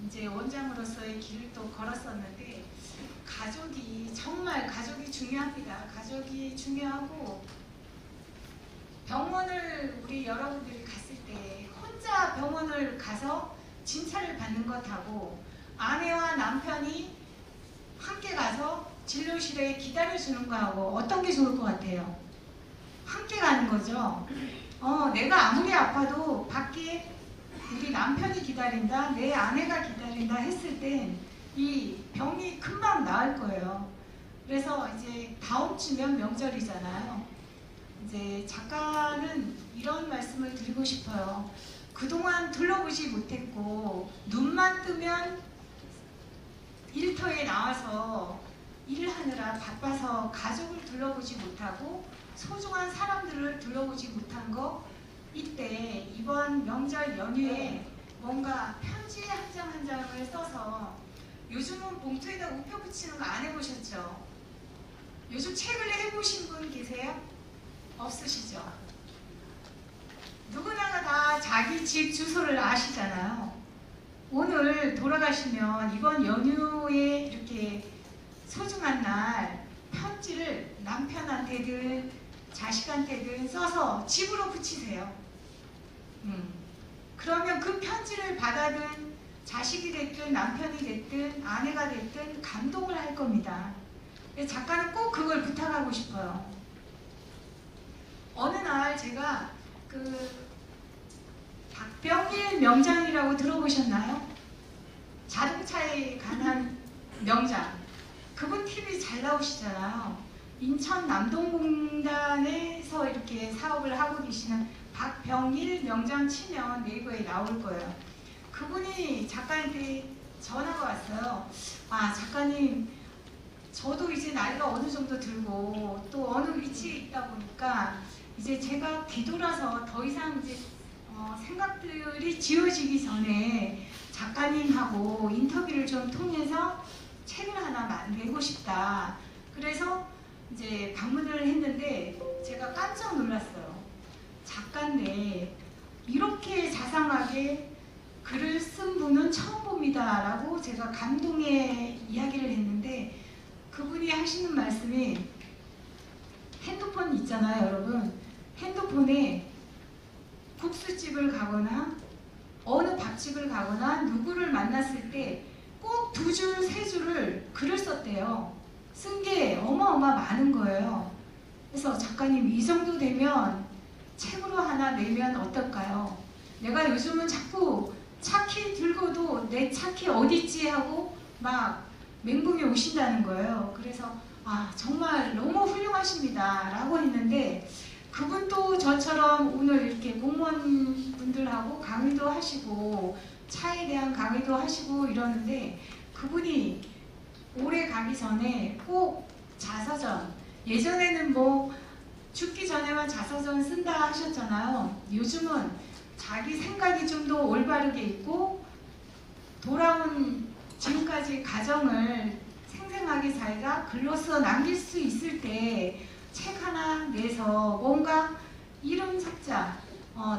이제 원장으로서의 길을 또 걸었었는데 가족이 정말 가족이 중요합니다. 가족이 중요하고 병원을 우리 여러분들이 갔을 때 혼자 병원을 가서 진찰을 받는 것하고 아내와 남편이 함께 가서 진료실에 기다려주는 거하고 어떤 게 좋을 것 같아요? 함께 가는 거죠. 내가 아무리 아파도 밖에 우리 남편이 기다린다, 내 아내가 기다린다 했을 땐 이 병이 금방 나을 거예요. 그래서 이제 다음 주면 명절이잖아요. 이제 작가는 이런 말씀을 드리고 싶어요. 그동안 둘러보지 못했고 눈만 뜨면 일터에 나와서 일하느라 바빠서 가족을 둘러보지 못하고 소중한 사람들을 둘러보지 못한 거 이때 이번 명절 연휴에 뭔가 편지 한 장 한 장을 써서 요즘은 봉투에다 우표 붙이는 거 안 해보셨죠? 요즘 책을 해보신 분 계세요? 없으시죠? 누구나가 다 자기 집 주소를 아시잖아요. 오늘 돌아가시면 이번 연휴에 이렇게 소중한 날 편지를 남편한테든 자식한테든 써서 집으로 붙이세요. 그러면 그 편지를 받아든 자식이 됐든 남편이 됐든 아내가 됐든 감동을 할 겁니다. 작가는 꼭 그걸 부탁하고 싶어요. 어느 날 제가 그 박병일 명장이라고 들어보셨나요? 자동차에 관한 명장. 그분 TV 잘 나오시잖아요. 인천 남동공단에서 이렇게 사업을 하고 계시는 박병일 명장 치면 네이버에 나올 거예요. 그분이 작가한테 전화가 왔어요. 아, 작가님, 저도 이제 나이가 어느 정도 들고 또 어느 위치에 있다 보니까 이제 제가 뒤돌아서 더 이상 이제 생각들이 지어지기 전에 작가님하고 인터뷰를 좀 통해서 책을 하나 내고 싶다. 그래서 이제 방문을 했는데 제가 깜짝 놀랐어요. 작가인데 이렇게 자상하게 글을 쓴 분은 처음 봅니다 라고 제가 감동의 이야기를 했는데, 그분이 하시는 말씀이, 핸드폰 있잖아요 여러분. 핸드폰에 국수집을 가거나 어느 밥집을 가거나 누구를 만났을 때 꼭 2줄, 3줄을 글을 썼대요. 쓴 게 어마어마 많은 거예요. 그래서 작가님, 이 정도 되면 책으로 하나 내면 어떨까요? 내가 요즘은 자꾸 차키 들고도 내 차키 어딨지 하고 막 멘붕이 오신다는 거예요. 그래서 정말 너무 훌륭하십니다 라고 했는데, 그분도 저처럼 오늘 이렇게 공무원분들하고 강의도 하시고 차에 대한 강의도 하시고 이러는데, 그분이 올해 가기 전에 꼭 자서전, 예전에는 뭐 죽기 전에만 자서전 쓴다 하셨잖아요. 요즘은 자기 생각이 좀 더 올바르게 있고 돌아온 지금까지 가정을 생생하게 자기가 글로써 남길 수 있을 때 책 하나 내서 뭔가 이름 석자,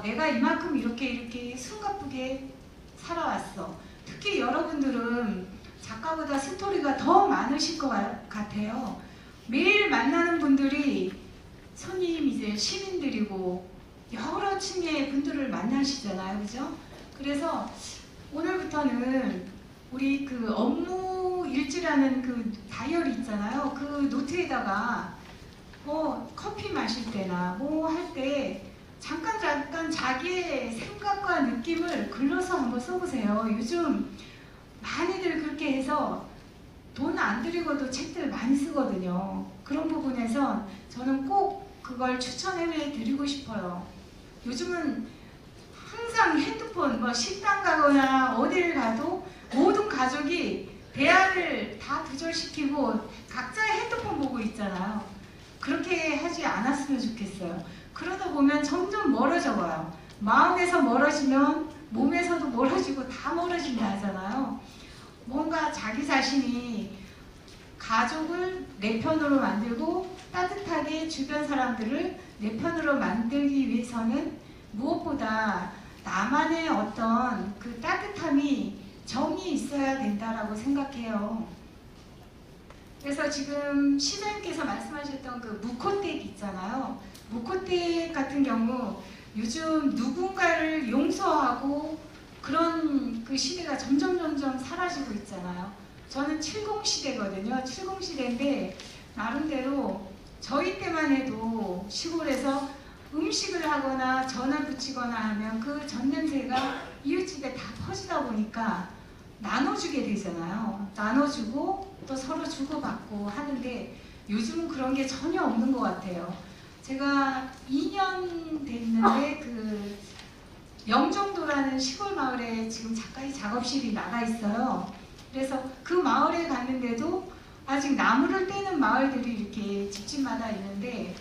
내가 이만큼 이렇게 숨가쁘게 살아왔어. 특히 여러분들은 작가보다 스토리가 더 많으실 것 같아요. 매일 만나는 분들이 손님, 이제 시민들이고 여러 층의 분들을 만나시잖아요. 그죠? 그래서 오늘부터는 우리 그 업무 일지라는 그 다이어리 있잖아요. 그 노트에다가 커피 마실 때나 뭐 할 때 잠깐 자기의 생각과 느낌을 글러서 한번 써보세요. 요즘 많이들 그렇게 해서 돈 안 들이고도 책들 많이 쓰거든요. 그런 부분에서 저는 꼭 그걸 추천해 드리고 싶어요. 요즘은 항상 핸드폰, 뭐 식당 가거나 어디를 가도 모든 가족이 대화를 다 두절시키고 각자의 핸드폰 보고 있잖아요. 그렇게 하지 않았으면 좋겠어요. 그러다 보면 점점 멀어져 가요. 마음에서 멀어지면 몸에서도 멀어지고 다 멀어진다 하잖아요. 뭔가 자기 자신이 가족을 내 편으로 만들고 따뜻하게 주변 사람들을 내 편으로 만들기 위해서는 무엇보다 나만의 어떤 그 따뜻함이, 정이 있어야 된다라고 생각해요. 그래서 지금 시장님께서 말씀하셨던 그 무코텍 있잖아요. 무코텍 같은 경우 요즘 누군가를 용서하고 그런 그 시대가 점점 사라지고 있잖아요. 저는 70시대거든요. 70시대인데 나름대로 저희 때만 해도 시골에서 음식을 하거나 전을 부치거나 하면 그 전 냄새가 이웃집에 다 퍼지다 보니까 나눠주게 되잖아요. 나눠주고 또 서로 주고받고 하는데 요즘은 그런 게 전혀 없는 것 같아요. 제가 2년 됐는데 그 영종도라는 시골 마을에 지금 작가의 작업실이 나가 있어요. 그래서 그 마을에 갔는데도 아직 나무를 떼는 마을들이 이렇게 집집마다 있는데,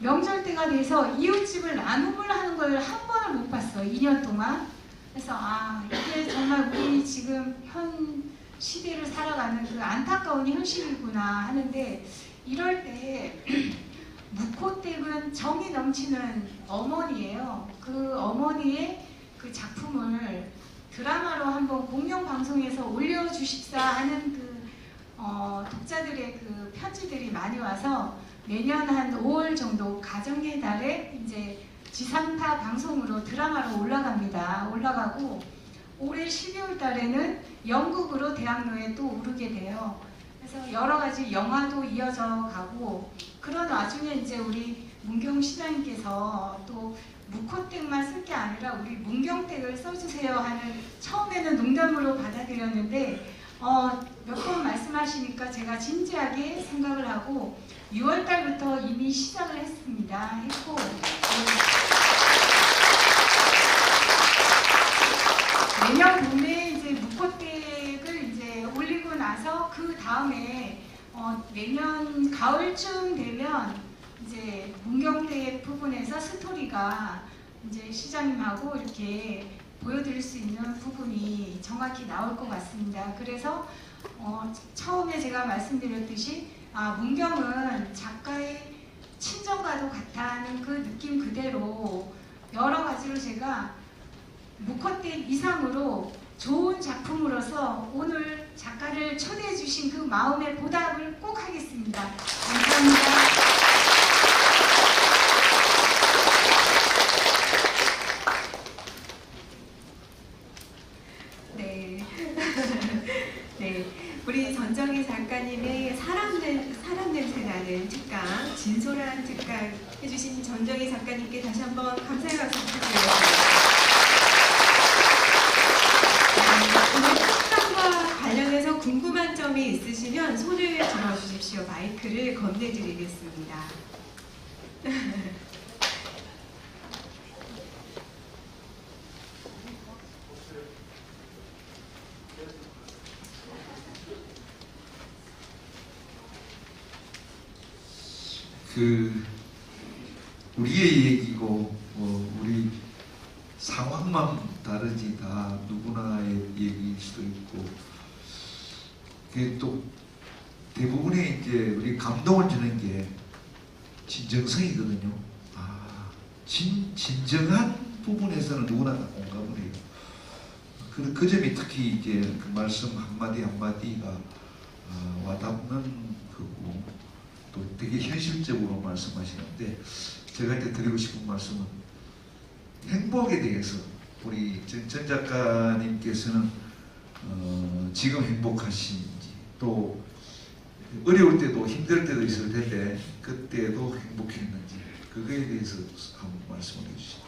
명절 때가 돼서 이웃집을 나눔을 하는 걸 한 번을 못 봤어요. 2년 동안. 그래서 이게 정말 우리 지금 현 시대를 살아가는 그 안타까운 현실이구나 하는데, 이럴 때 무코텍은 정이 넘치는 어머니예요. 그 어머니의 그 작품을 드라마로 한번 공영방송에서 올려주십사 하는 그 독자들의 그 편지들이 많이 와서 내년 한 5월 정도 가정의 달에 이제 지상파 방송으로 드라마로 올라가고 올해 12월 달에는 연극으로 대학로에 또 오르게 돼요. 그래서 여러 가지 영화도 이어져 가고, 그런 와중에 이제 우리 문경 시장님께서 또 무코텍만 쓸 게 아니라 우리 문경텍을 써주세요 하는, 처음에는 농담으로 받아들였는데 몇 번 말씀하시니까 제가 진지하게 생각을 하고 6월 달부터 이미 시작을 했습니다. 내년 봄에 이제 무코텍을 이제 올리고 나서 그 다음에 내년 가을쯤 되면 이제 문경텍 부분에서 스토리가 이제 시장님하고 이렇게 보여드릴 수 있는 부분이 정확히 나올 것 같습니다. 그래서 처음에 제가 말씀드렸듯이 문경은 작가의 친정과도 같다는 그 느낌 그대로 여러 가지로 제가 무컷된 이상으로 좋은 작품으로서 오늘 작가를 초대해 주신 그 마음의 보답을 꼭 하겠습니다. 감사합니다. 네. 네. 우리 전정희 작가님의 사람 냄새 나는 특강, 진솔한 특강 해주신 전정희 작가님께 다시 한번 감사의 박수 부탁드리겠습니다. 오늘 특강과 관련해서 궁금한 점이 있으시면 손을 들어주십시오. 마이크를 건네드리겠습니다. 우리의 얘기고 우리 상황만 다르지 다 누구나의 얘기일 수도 있고 그게 또 대부분의 이제 우리 감동을 주는 게 진정성이거든요. 진정한 부분에서는 누구나 다 공감을 해요. 그 점이 특히 이제 그 말씀 한마디 한마디가 와닿는 거고 또 되게 현실적으로 말씀하시는데 제가 이제 드리고 싶은 말씀은 행복에 대해서 우리 전 작가님께서는 지금 행복하신지 또 어려울 때도 힘들 때도 있을 텐데 그때도 행복했는지 그거에 대해서 한번 말씀을 해주시죠.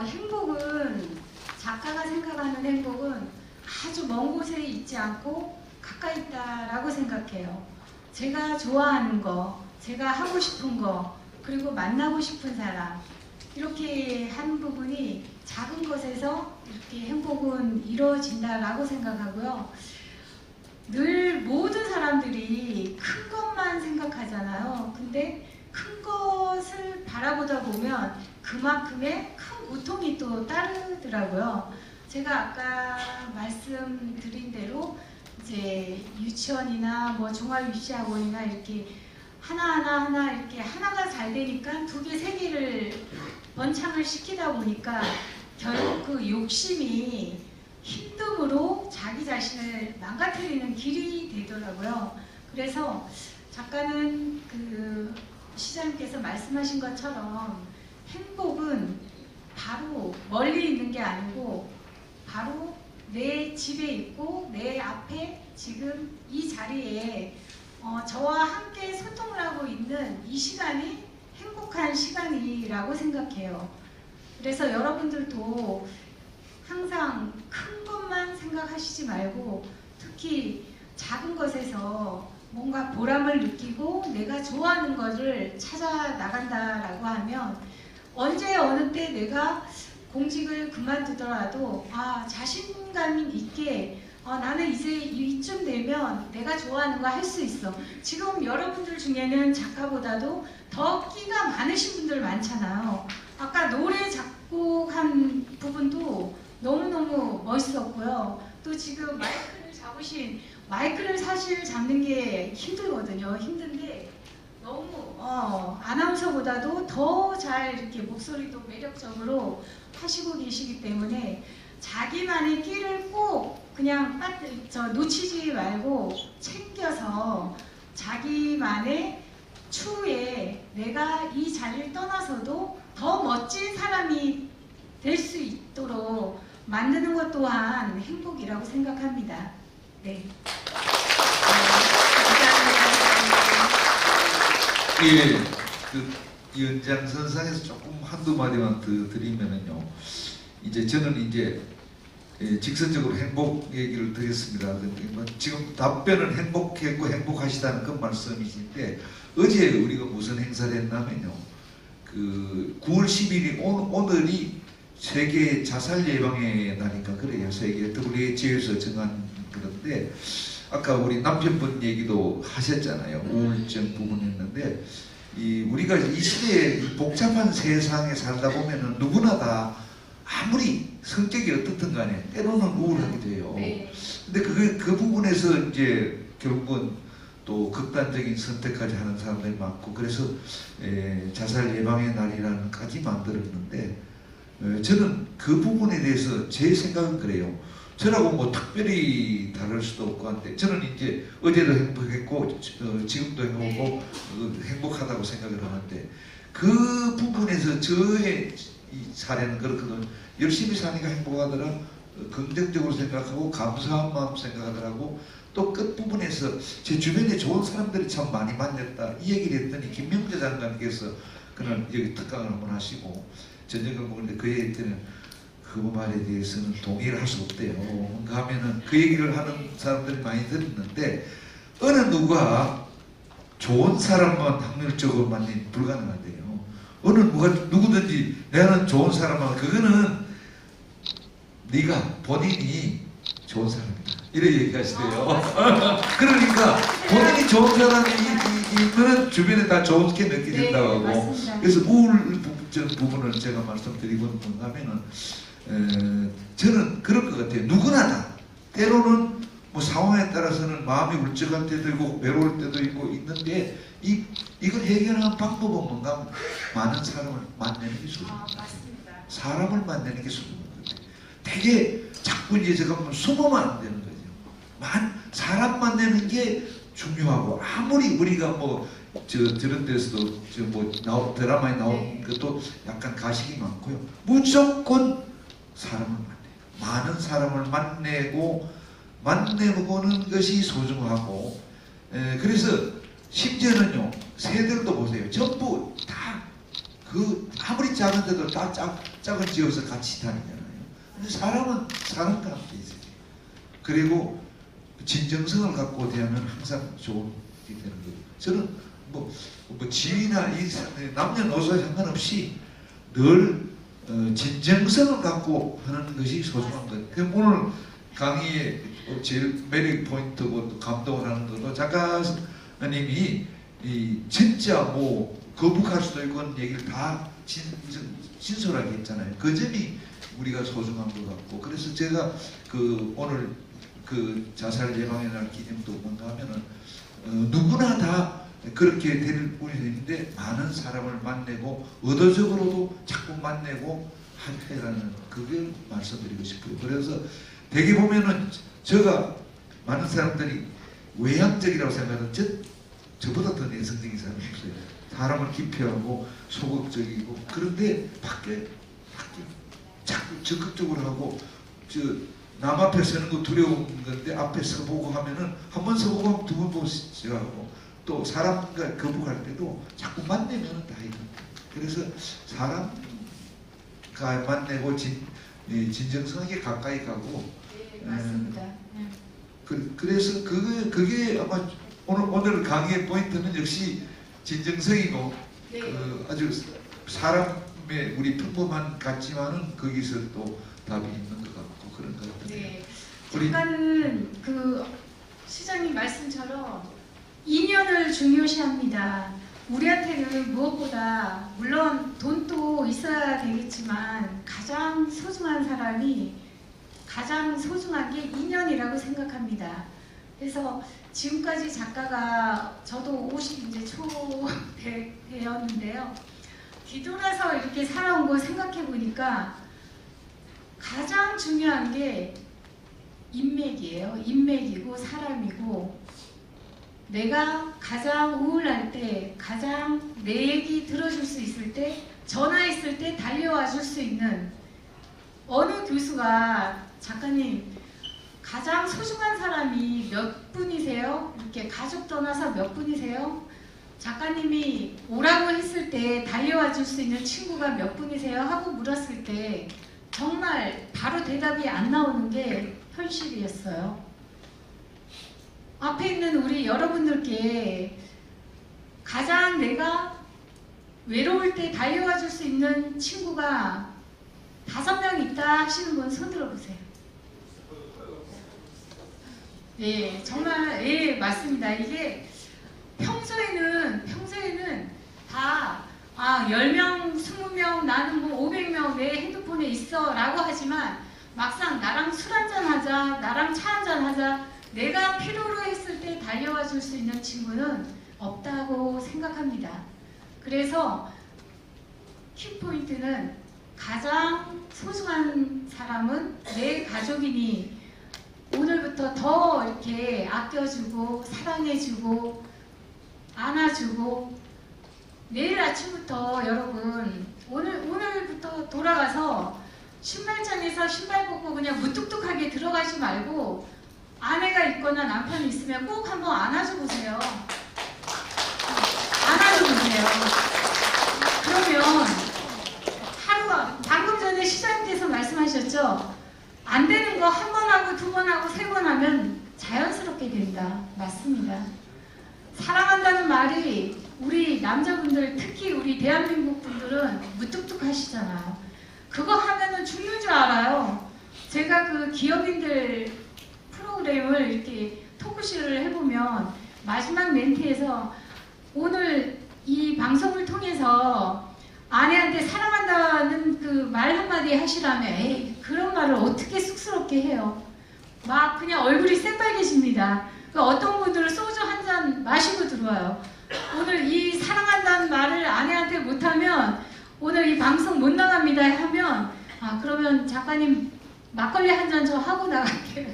행복은 작가가 생각하는 행복은 아주 먼 곳에 있지 않고 가까이 있다라고 생각해요. 제가 좋아하는 거, 제가 하고 싶은 거, 그리고 만나고 싶은 사람 이렇게 하는 부분이 작은 것에서 이렇게 행복은 이루어진다라고 생각하고요. 늘 모든 사람들이 큰 것만 생각하잖아요. 근데 큰 것을 바라보다 보면 그만큼의 큰 고통이 또 따르더라고요. 제가 아까 말씀드린 대로 이제 유치원이나 뭐 종합유치학원이나 이렇게 하나 이렇게 하나가 잘 되니까 두 개, 세 개를 번창을 시키다 보니까 결국 그 욕심이 힘듦으로 자기 자신을 망가뜨리는 길이 되더라고요. 그래서 작가는 그 시장님께서 말씀하신 것처럼 행복은 바로 멀리 있는 게 아니고 바로 내 집에 있고 내 앞에 지금 이 자리에 저와 함께 소통을 하고 있는 이 시간이 행복한 시간이라고 생각해요. 그래서 여러분들도 항상 큰 것만 생각하시지 말고 특히 작은 것에서 뭔가 보람을 느끼고 내가 좋아하는 것을 찾아 나간다라고 하면 언제 어느 때 내가 공직을 그만두더라도 자신감 있게 나는 이제 이쯤 되면 내가 좋아하는 거 할 수 있어. 지금 여러분들 중에는 작가보다도 더 끼가 많으신 분들 많잖아요. 아까 노래 작곡한 부분도 너무너무 멋있었고요. 또 지금 마이크를 잡으신 마이크를 사실 잡는 게 힘들거든요. 힘든데 너무 아나운서보다도 더 잘 이렇게 목소리도 매력적으로 하시고 계시기 때문에 자기만의 끼를 꼭 그냥 놓치지 말고 챙겨서 자기만의 추후에 내가 이 자리를 떠나서도 더 멋진 사람이 될 수 있도록 만드는 것 또한 행복이라고 생각합니다. 네. 감사합니다. 그 연장선상에서 조금 한두 마디만 더 드리면은요. 이제 저는 이제 직선적으로 행복 얘기를 드렸습니다. 지금 답변은 행복했고 행복하시다는 그 말씀이신데 어제 우리가 무슨 행사를 했냐면요. 그 9월 10일이 오늘이 세계 자살 예방의 날이니까 그래요. 세계 WHO에서 정한 그런데 아까 우리 남편분 얘기도 하셨잖아요. 우울증 부분이었는데 우리가 이 시대에 이 복잡한 세상에 살다 보면은 누구나 다 아무리 성격이 어떻든 간에 때로는 우울하게 돼요. 네. 근데 그 부분에서 이제 결국은 또 극단적인 선택까지 하는 사람들이 많고, 그래서 자살 예방의 날이라는까지 만들었는데, 저는 그 부분에 대해서 제 생각은 그래요. 저라고 뭐 특별히 다를 수도 없고 한데, 저는 이제 어제도 행복했고 지금도 행복하고 행복하다고 생각을 하는데, 그 부분에서 저의 이 사례는 그렇거든. 열심히 사니까 행복하더라, 긍정적으로 생각하고 감사한 마음 생각하더라고. 또 끝부분에서 제 주변에 좋은 사람들이 참 많이 만났다 이 얘기를 했더니, 김명재 장관께서 그날 여기 특강을 한번 하시고 저녁을 먹는데 그 얘기 때는 그 말에 대해서는 동의를 할 수 없대요. 뭔가 하면은 그 얘기를 하는 사람들이 많이 들었는데, 어느 누가 좋은 사람만 확률적으로 만나면 불가능한데요. 어느 누구든지 내가 좋은 사람만, 그거는 네가 본인이 좋은 사람이다 이래 얘기하시대요. 그러니까 본인이 좋은 사람이면 주변에 다 좋게 느껴진다고 네, 하고. 맞습니다. 그래서 우울 부분을 제가 말씀드리고 뭔가 하면은 저는 그럴 것 같아요. 누구나 다 때로는 뭐 상황에 따라서는 마음이 울적할 때도 있고 외로울 때도 있고 있는데, 이걸 해결하는 방법은 뭔가 많은 사람을 만나는 게 소중한 것 같아요. 맞습니다. 사람을 만나는 게 소중한 것 같아요. 되게 자꾸 이제 제가 보면 숨으면 안 되는 거죠. 사람 만나는 게 중요하고, 아무리 우리가 뭐 저런 데서도 드라마에 나온 것도 약간 가식이 많고요. 무조건 사람을 만나요. 많은 사람을 만나보는 것이 소중하고, 그래서 심지어는요, 새들도 보세요. 전부 다 아무리 작은데도 다 짝을 지어서 같이 다니잖아요. 근데 사람은 사람과 함께 있어요. 그리고 진정성을 갖고 대하면 항상 좋은 일이 되는 거죠. 저는 뭐 지위나 남녀노소 상관없이 늘 진정성을 갖고 하는 것이 소중한 거예요. 오늘 강의의 제일 매력 포인트고 감동을 하는 것도 작가님이 진짜 뭐 거북할 수도 있고 하는 얘기를 다 진솔하게 했잖아요. 그 점이 우리가 소중한 것 같고, 그래서 제가 오늘 자살 예방의 날 기념도 뭔가 하면은 누구나 다 그렇게 될 뿐이 있는데, 많은 사람을 만나고 의도적으로도 자꾸 만나고 하라는 그걸 말씀드리고 싶어요. 그래서 되게 보면은 제가 많은 사람들이 외향적이라고 생각하는 저보다 더 내성적인 사람이 없어요. 사람을 기피하고 소극적이고, 그런데 밖에 자꾸 적극적으로 하고, 남 앞에 서는 거 두려운 건데 앞에 서보고 하면은 한 번 서보고 하면 두 번 보고 시작하고, 또 사람과 거북할 때도 자꾸 만나면 다 이런. 그래서 사람과 만나고 진정성하게 가까이 가고. 네, 맞습니다. 그래서 그게 아마 오늘 강의의 포인트는 역시 진정성이고, 네. 아주 사람의 우리 평범한 같지만은 거기서 또 답이 있는 것 같고 그런 것 같아요. 네. 우리 작가는 시장님 말씀처럼 인연을 중요시합니다. 우리한테는 무엇보다 물론 돈도 있어야 되겠지만 가장 소중한 사람이 가장 소중한 게 인연이라고 생각합니다. 그래서 지금까지 작가가 저도 50 이제 초되었는데요. 뒤돌아서 이렇게 살아온 거 생각해 보니까 가장 중요한 게 인맥이에요. 인맥이고 사람이고, 내가 가장 우울할 때, 가장 내 얘기 들어줄 수 있을 때, 전화했을 때 달려와 줄 수 있는 어느 교수가 작가님 가장 소중한 사람이 몇 분이세요? 이렇게 가족 떠나서 몇 분이세요? 작가님이 오라고 했을 때 달려와 줄 수 있는 친구가 몇 분이세요? 하고 물었을 때 정말 바로 대답이 안 나오는 게 현실이었어요. 앞에 있는 우리 여러분들께 가장 내가 외로울 때 달려와 줄 수 있는 친구가 5명 있다 하시는 분 손 들어보세요. 예, 정말 예, 맞습니다. 이게 평소에는 10명, 20명, 나는 뭐 500명 내 핸드폰에 있어 라고 하지만 막상 나랑 술 한잔 하자, 나랑 차 한잔 하자, 내가 필요로 했을 때 달려와 줄 수 있는 친구는 없다고 생각합니다. 그래서 키포인트는 가장 소중한 사람은 내 가족이니 오늘부터 더 이렇게 아껴주고 사랑해주고 안아주고 내일 아침부터 여러분 오늘부터 돌아가서 신발장에서 신발 벗고 그냥 무뚝뚝하게 들어가지 말고 아내가 있거나 남편이 있으면 꼭 한번 안아줘 보세요. 안아줘 보세요. 그러면 하루가 방금 전에 시장님께서 말씀하셨죠. 안 되는 거 한 번 하고 두 번 하고 세 번 하면 자연스럽게 된다. 맞습니다. 사랑한다는 말이 우리 남자분들 특히 우리 대한민국 분들은 무뚝뚝하시잖아요. 그거 하면은 죽는 줄 알아요. 제가 그 기업인들 프로그램을 이렇게 토크쇼를 해보면 마지막 멘트에서 오늘 이 방송을 통해서 아내한테 사랑한다는 그 말 한마디 하시라면 에이 그런 말을 어떻게 쑥스럽게 해요. 막 그냥 얼굴이 새빨개집니다. 그 어떤 분들은 소주 한 잔 마시고 들어와요. 오늘 이 사랑한다는 말을 아내한테 못하면 오늘 이 방송 못 나갑니다 하면 그러면 작가님 막걸리 한 잔 저 하고 나갈게요.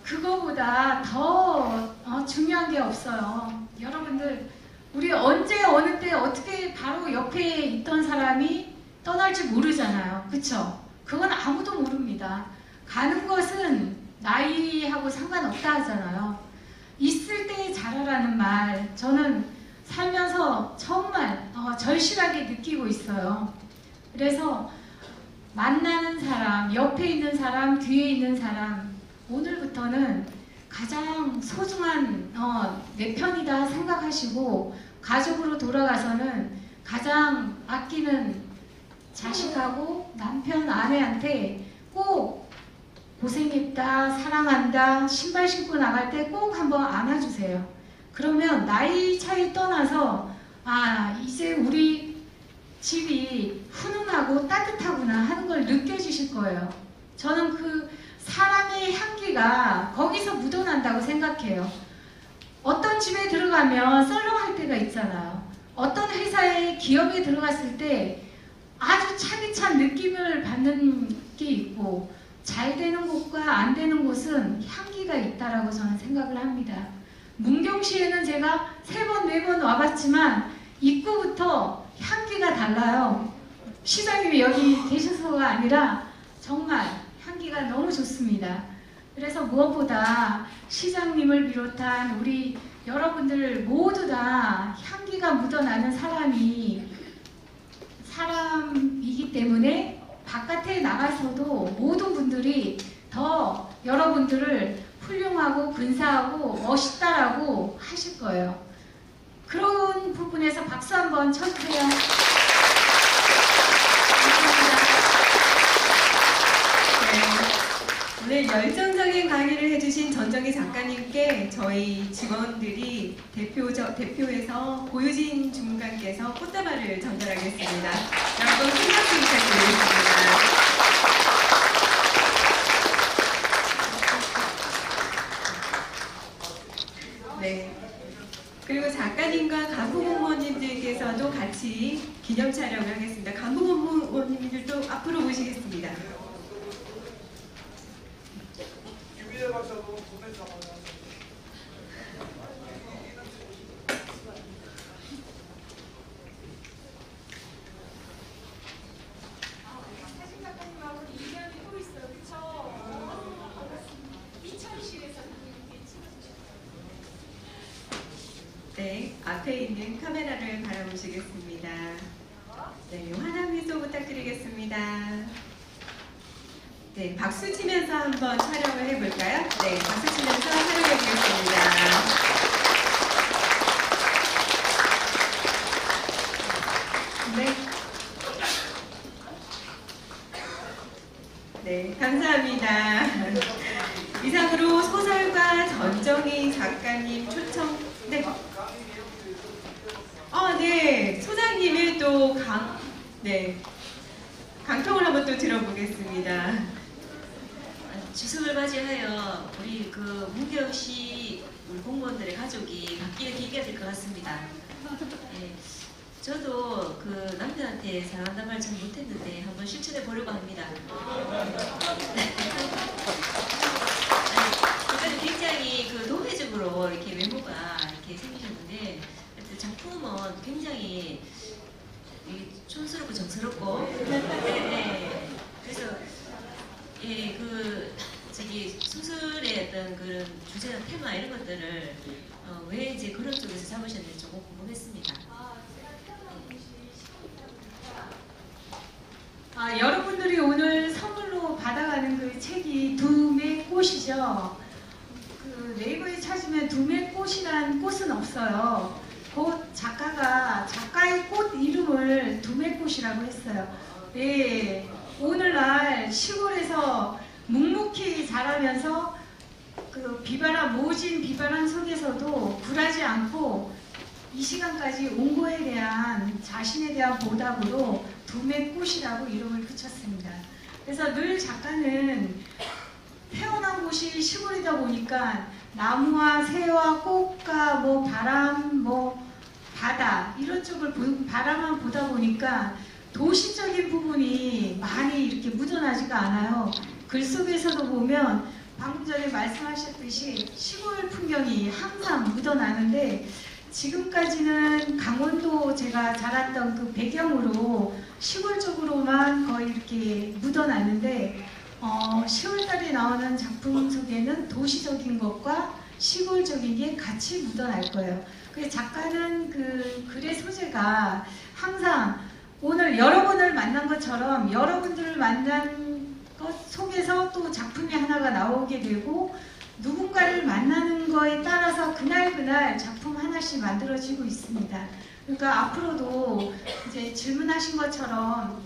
그거보다 더 중요한 게 없어요. 여러분들 우리 언제 어느 때 어떻게 바로 옆에 있던 사람이 떠날지 모르잖아요. 그쵸? 그건 아무도 모릅니다. 가는 것은 나이하고 상관없다 하잖아요. 있을 때 잘하라는 말 저는 살면서 정말 절실하게 느끼고 있어요. 그래서 만나는 사람, 옆에 있는 사람, 뒤에 있는 사람 오늘부터는 가장 소중한 내 편이다 생각하시고 가족으로 돌아가서는 가장 아끼는 자식하고 남편, 아내한테 꼭 고생했다, 사랑한다, 신발 신고 나갈 때 꼭 한번 안아주세요. 그러면 나이 차이 떠나서 이제 우리 집이 훈훈하고 따뜻하구나 하는 걸 느껴지실 거예요. 저는 그 사람의 향기가 거기서 묻어난다고 생각해요. 어떤 집에 들어가면 썰렁할 때가 있잖아요. 어떤 회사에 기업에 들어갔을 때 아주 차디찬 느낌을 받는 게 있고 잘 되는 곳과 안 되는 곳은 향기가 있다라고 저는 생각을 합니다. 문경시에는 제가 3번, 4번 와봤지만 입구부터 향기가 달라요. 시장님이 여기 계셔서가 아니라 정말 향기가 너무 좋습니다. 그래서 무엇보다 시장님을 비롯한 우리 여러분들 모두 다 향기가 묻어나는 사람이기 때문에 바깥에 나가서도 모든 분들이 더 여러분들을 훌륭하고 근사하고 멋있다라고 하실 거예요. 그런 부분에서 박수 한번 쳐주세요. 오늘 열정적인 강의를 해주신 전정희 작가님께 저희 직원들이 대표에서 고유진 주무관께서 꽃다발을 전달하겠습니다. 여러분 큰 박수 부탁드리겠습니다. 네. 그리고 작가님과 간부공무원님들께서도 같이 기념 촬영을 하겠습니다. 간부공무원님들도 앞으로 모시겠습니다. 사진 작가님하고 인연이 또 있어요. 그쵸? 이천실에서 이렇게 찍어주셨어요. 네, 앞에 있는 카메라를 바라보시겠습니다. 네, 환한 미소 부탁드리겠습니다. 네, 박수 치면서 한번 촬영을 해볼까요? 네, 박수 치면서 촬영해보겠습니다. 네. 네, 감사합니다. 이상으로 소설가 전정희 작가님 초청, 네. 네. 네. 강통을 한번 또 들어보겠습니다. 추석을 맞이하여 우리 그 문경시 우리 공무원들의 가족이 바뀌는 계기가 될 것 같습니다. 예, 저도 그 남편한테 사랑한다는 말 잘 못했는데 한번 실천해 보려고 합니다. 아니, 굉장히 그 도회적으로 이렇게 외모가 이렇게 생기셨는데 작품은 굉장히 촌스럽고 정스럽고 네. 그래서 예, 그 저기 수술의 어떤 그런 주제나 테마 이런 것들을 왜 이제 그런 쪽에서 잡으셨는지 조금 궁금했습니다. 여러분들이 오늘 선물로 받아가는 그 책이 두메 꽃이죠. 그 네이버에 찾으면 두메 꽃이란 꽃은 없어요. 그 작가의 꽃 이름을 두메 꽃이라고 했어요. 네, 오늘날 시골에서 묵묵히 자라면서 그 모진 비바람 속에서도 굴하지 않고 이 시간까지 온 거에 대한 자신에 대한 보답으로 두메 꽃이라고 이름을 붙였습니다. 그래서 늘 작가는 태어난 곳이 시골이다 보니까 나무와 새와 꽃과 뭐 바람, 뭐 바다 이런 쪽을 바라만 보다 보니까 도시적인 부분이 많이 이렇게 묻어나지가 않아요. 글 속에서도 보면 방금 전에 말씀하셨듯이 시골 풍경이 항상 묻어나는데 지금까지는 강원도 제가 자랐던 그 배경으로 시골 쪽으로만 거의 이렇게 묻어났는데 10월달에 나오는 작품 속에는 도시적인 것과 시골적인 게 같이 묻어날 거예요. 그래서 작가는 그 글의 소재가 항상 오늘 여러분을 만난 것처럼 여러분들을 만난 것 속에서 또 작품이 하나가 나오게 되고 누군가를 만나는 거에 따라서 그날 작품 하나씩 만들어지고 있습니다. 그러니까 앞으로도 이제 질문하신 것처럼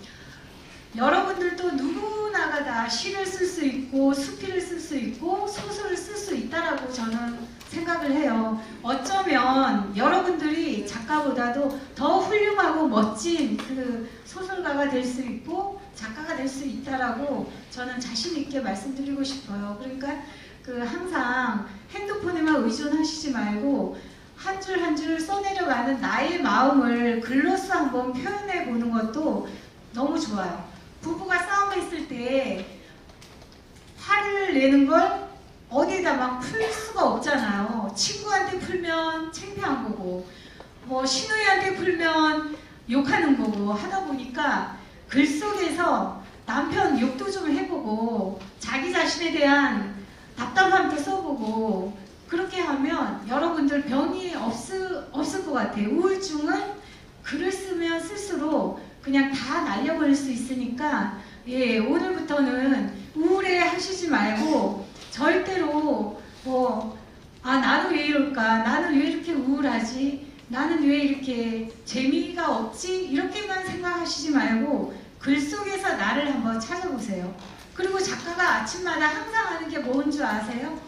여러분들도 누구나가 다 시를 쓸 수 있고 수필을 쓸 수 있고 소설을 쓸 수 있다라고 저는 생각을 해요. 어쩌면 여러분들이 작가보다도 더 훌륭하고 멋진 그 소설가가 될 수 있고 작가가 될 수 있다라고 저는 자신 있게 말씀드리고 싶어요. 그러니까 그 항상 핸드폰에만 의존하시지 말고 한 줄 한 줄 써내려가는 나의 마음을 글로써 한번 표현해 보는 것도 너무 좋아요. 부부가 싸움했을 때 화를 내는 걸 어디에다 막 풀 수가 없잖아요. 친구한테 풀면 창피한 거고 뭐 시누이한테 풀면 욕하는 거고 하다 보니까 글 속에서 남편 욕도 좀 해보고 자기 자신에 대한 답답함도 써보고 그렇게 하면 여러분들 병이 없을 것 같아요. 우울증은 글을 쓰면 쓸수록 그냥 다 날려버릴 수 있으니까 예, 오늘부터는 우울해 하시지 말고 절대로 나는 왜 이럴까? 나는 왜 이렇게 우울하지? 나는 왜 이렇게 재미가 없지? 이렇게만 생각하시지 말고 글 속에서 나를 한번 찾아보세요. 그리고 작가가 아침마다 항상 하는 게 뭔 줄 아세요?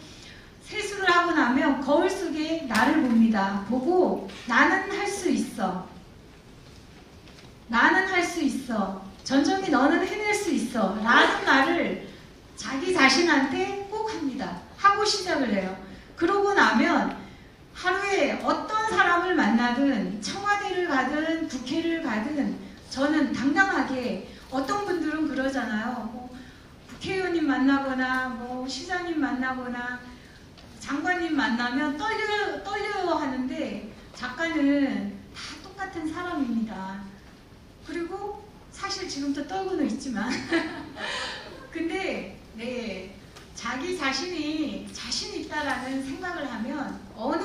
세수를 하고 나면 거울 속에 나를 봅니다. 보고 나는 할 수 있어. 나는 할 수 있어. 전정이 너는 해낼 수 있어. 라는 말을 자기 자신한테 꼭 합니다. 하고 시작을 해요. 그러고 나면 하루에 어떤 사람을 만나든 청와대를 가든 국회를 가든 저는 당당하게 어떤 분들은 그러잖아요. 국회의원님 만나거나 시장님 만나거나 장관님 만나면 떨려요 하는데 작가는 다 똑같은 사람입니다. 그리고 사실 지금도 떨고는 있지만 근데 네, 자기 자신이 자신 있다라는 생각을 하면 어느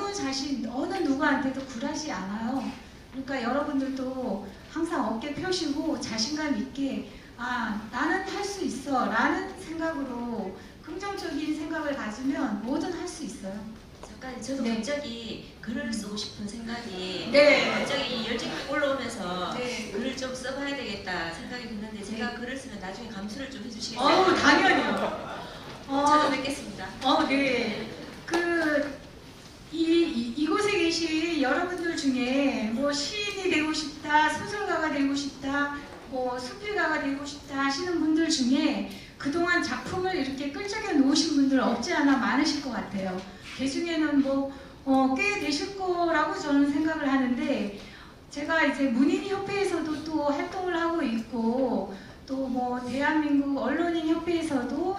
누구한테도 굴하지 않아요. 그러니까 여러분들도 항상 어깨 펴시고 자신감 있게 나는 할 수 있어 라는 생각으로 긍정적인 생각을 가지면 뭐든 할 수 있어요. 잠깐 저도 네. 갑자기 글을 쓰고 싶은 생각이 네. 갑자기 열정이 올라오면서 네. 글을 좀 써봐야 되겠다 생각이 드는데 제가 네. 글을 쓰면 나중에 감수를 좀 해주시겠어요? 당연히요. 찾아뵙겠습니다. 네. 이곳에 계신 여러분들 중에 시인이 되고 싶다, 소설가가 되고 싶다, 뭐 수필가가 되고 싶다 하시는 분들 중에 그동안 작품을 이렇게 끈적여 놓으신 분들 없지 않아 많으실 것 같아요. 그 중에는 꽤 되실 거라고 저는 생각을 하는데, 제가 이제 문인협회에서도 또 활동을 하고 있고, 또 뭐 대한민국 언론인협회에서도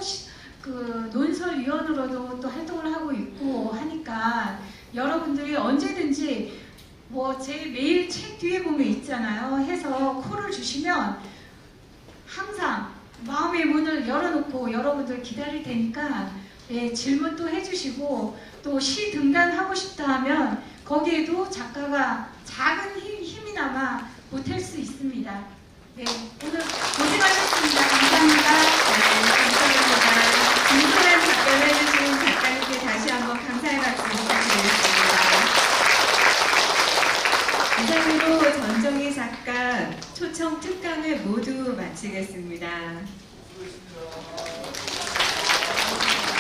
그 논설위원으로도 또 활동을 하고 있고 하니까 여러분들이 언제든지 뭐 제 메일 책 뒤에 보면 있잖아요. 해서 콜을 주시면 항상 마음의 문을 열어놓고 여러분들 기다릴 테니까 질문 또 해주시고, 또 시 등단하고 싶다 하면 거기에도 작가가 작은 힘이나마 보탤 수 있습니다. 네, 오늘 고생하셨습니다. 감사합니다. 감사합니다. 진솔한 답변해주신 작가님께 다시 한번 감사의 박수 부탁드리겠습니다. 이상으로 전정희 작가 초청 특강을 모두 마치겠습니다. 수고했습니다.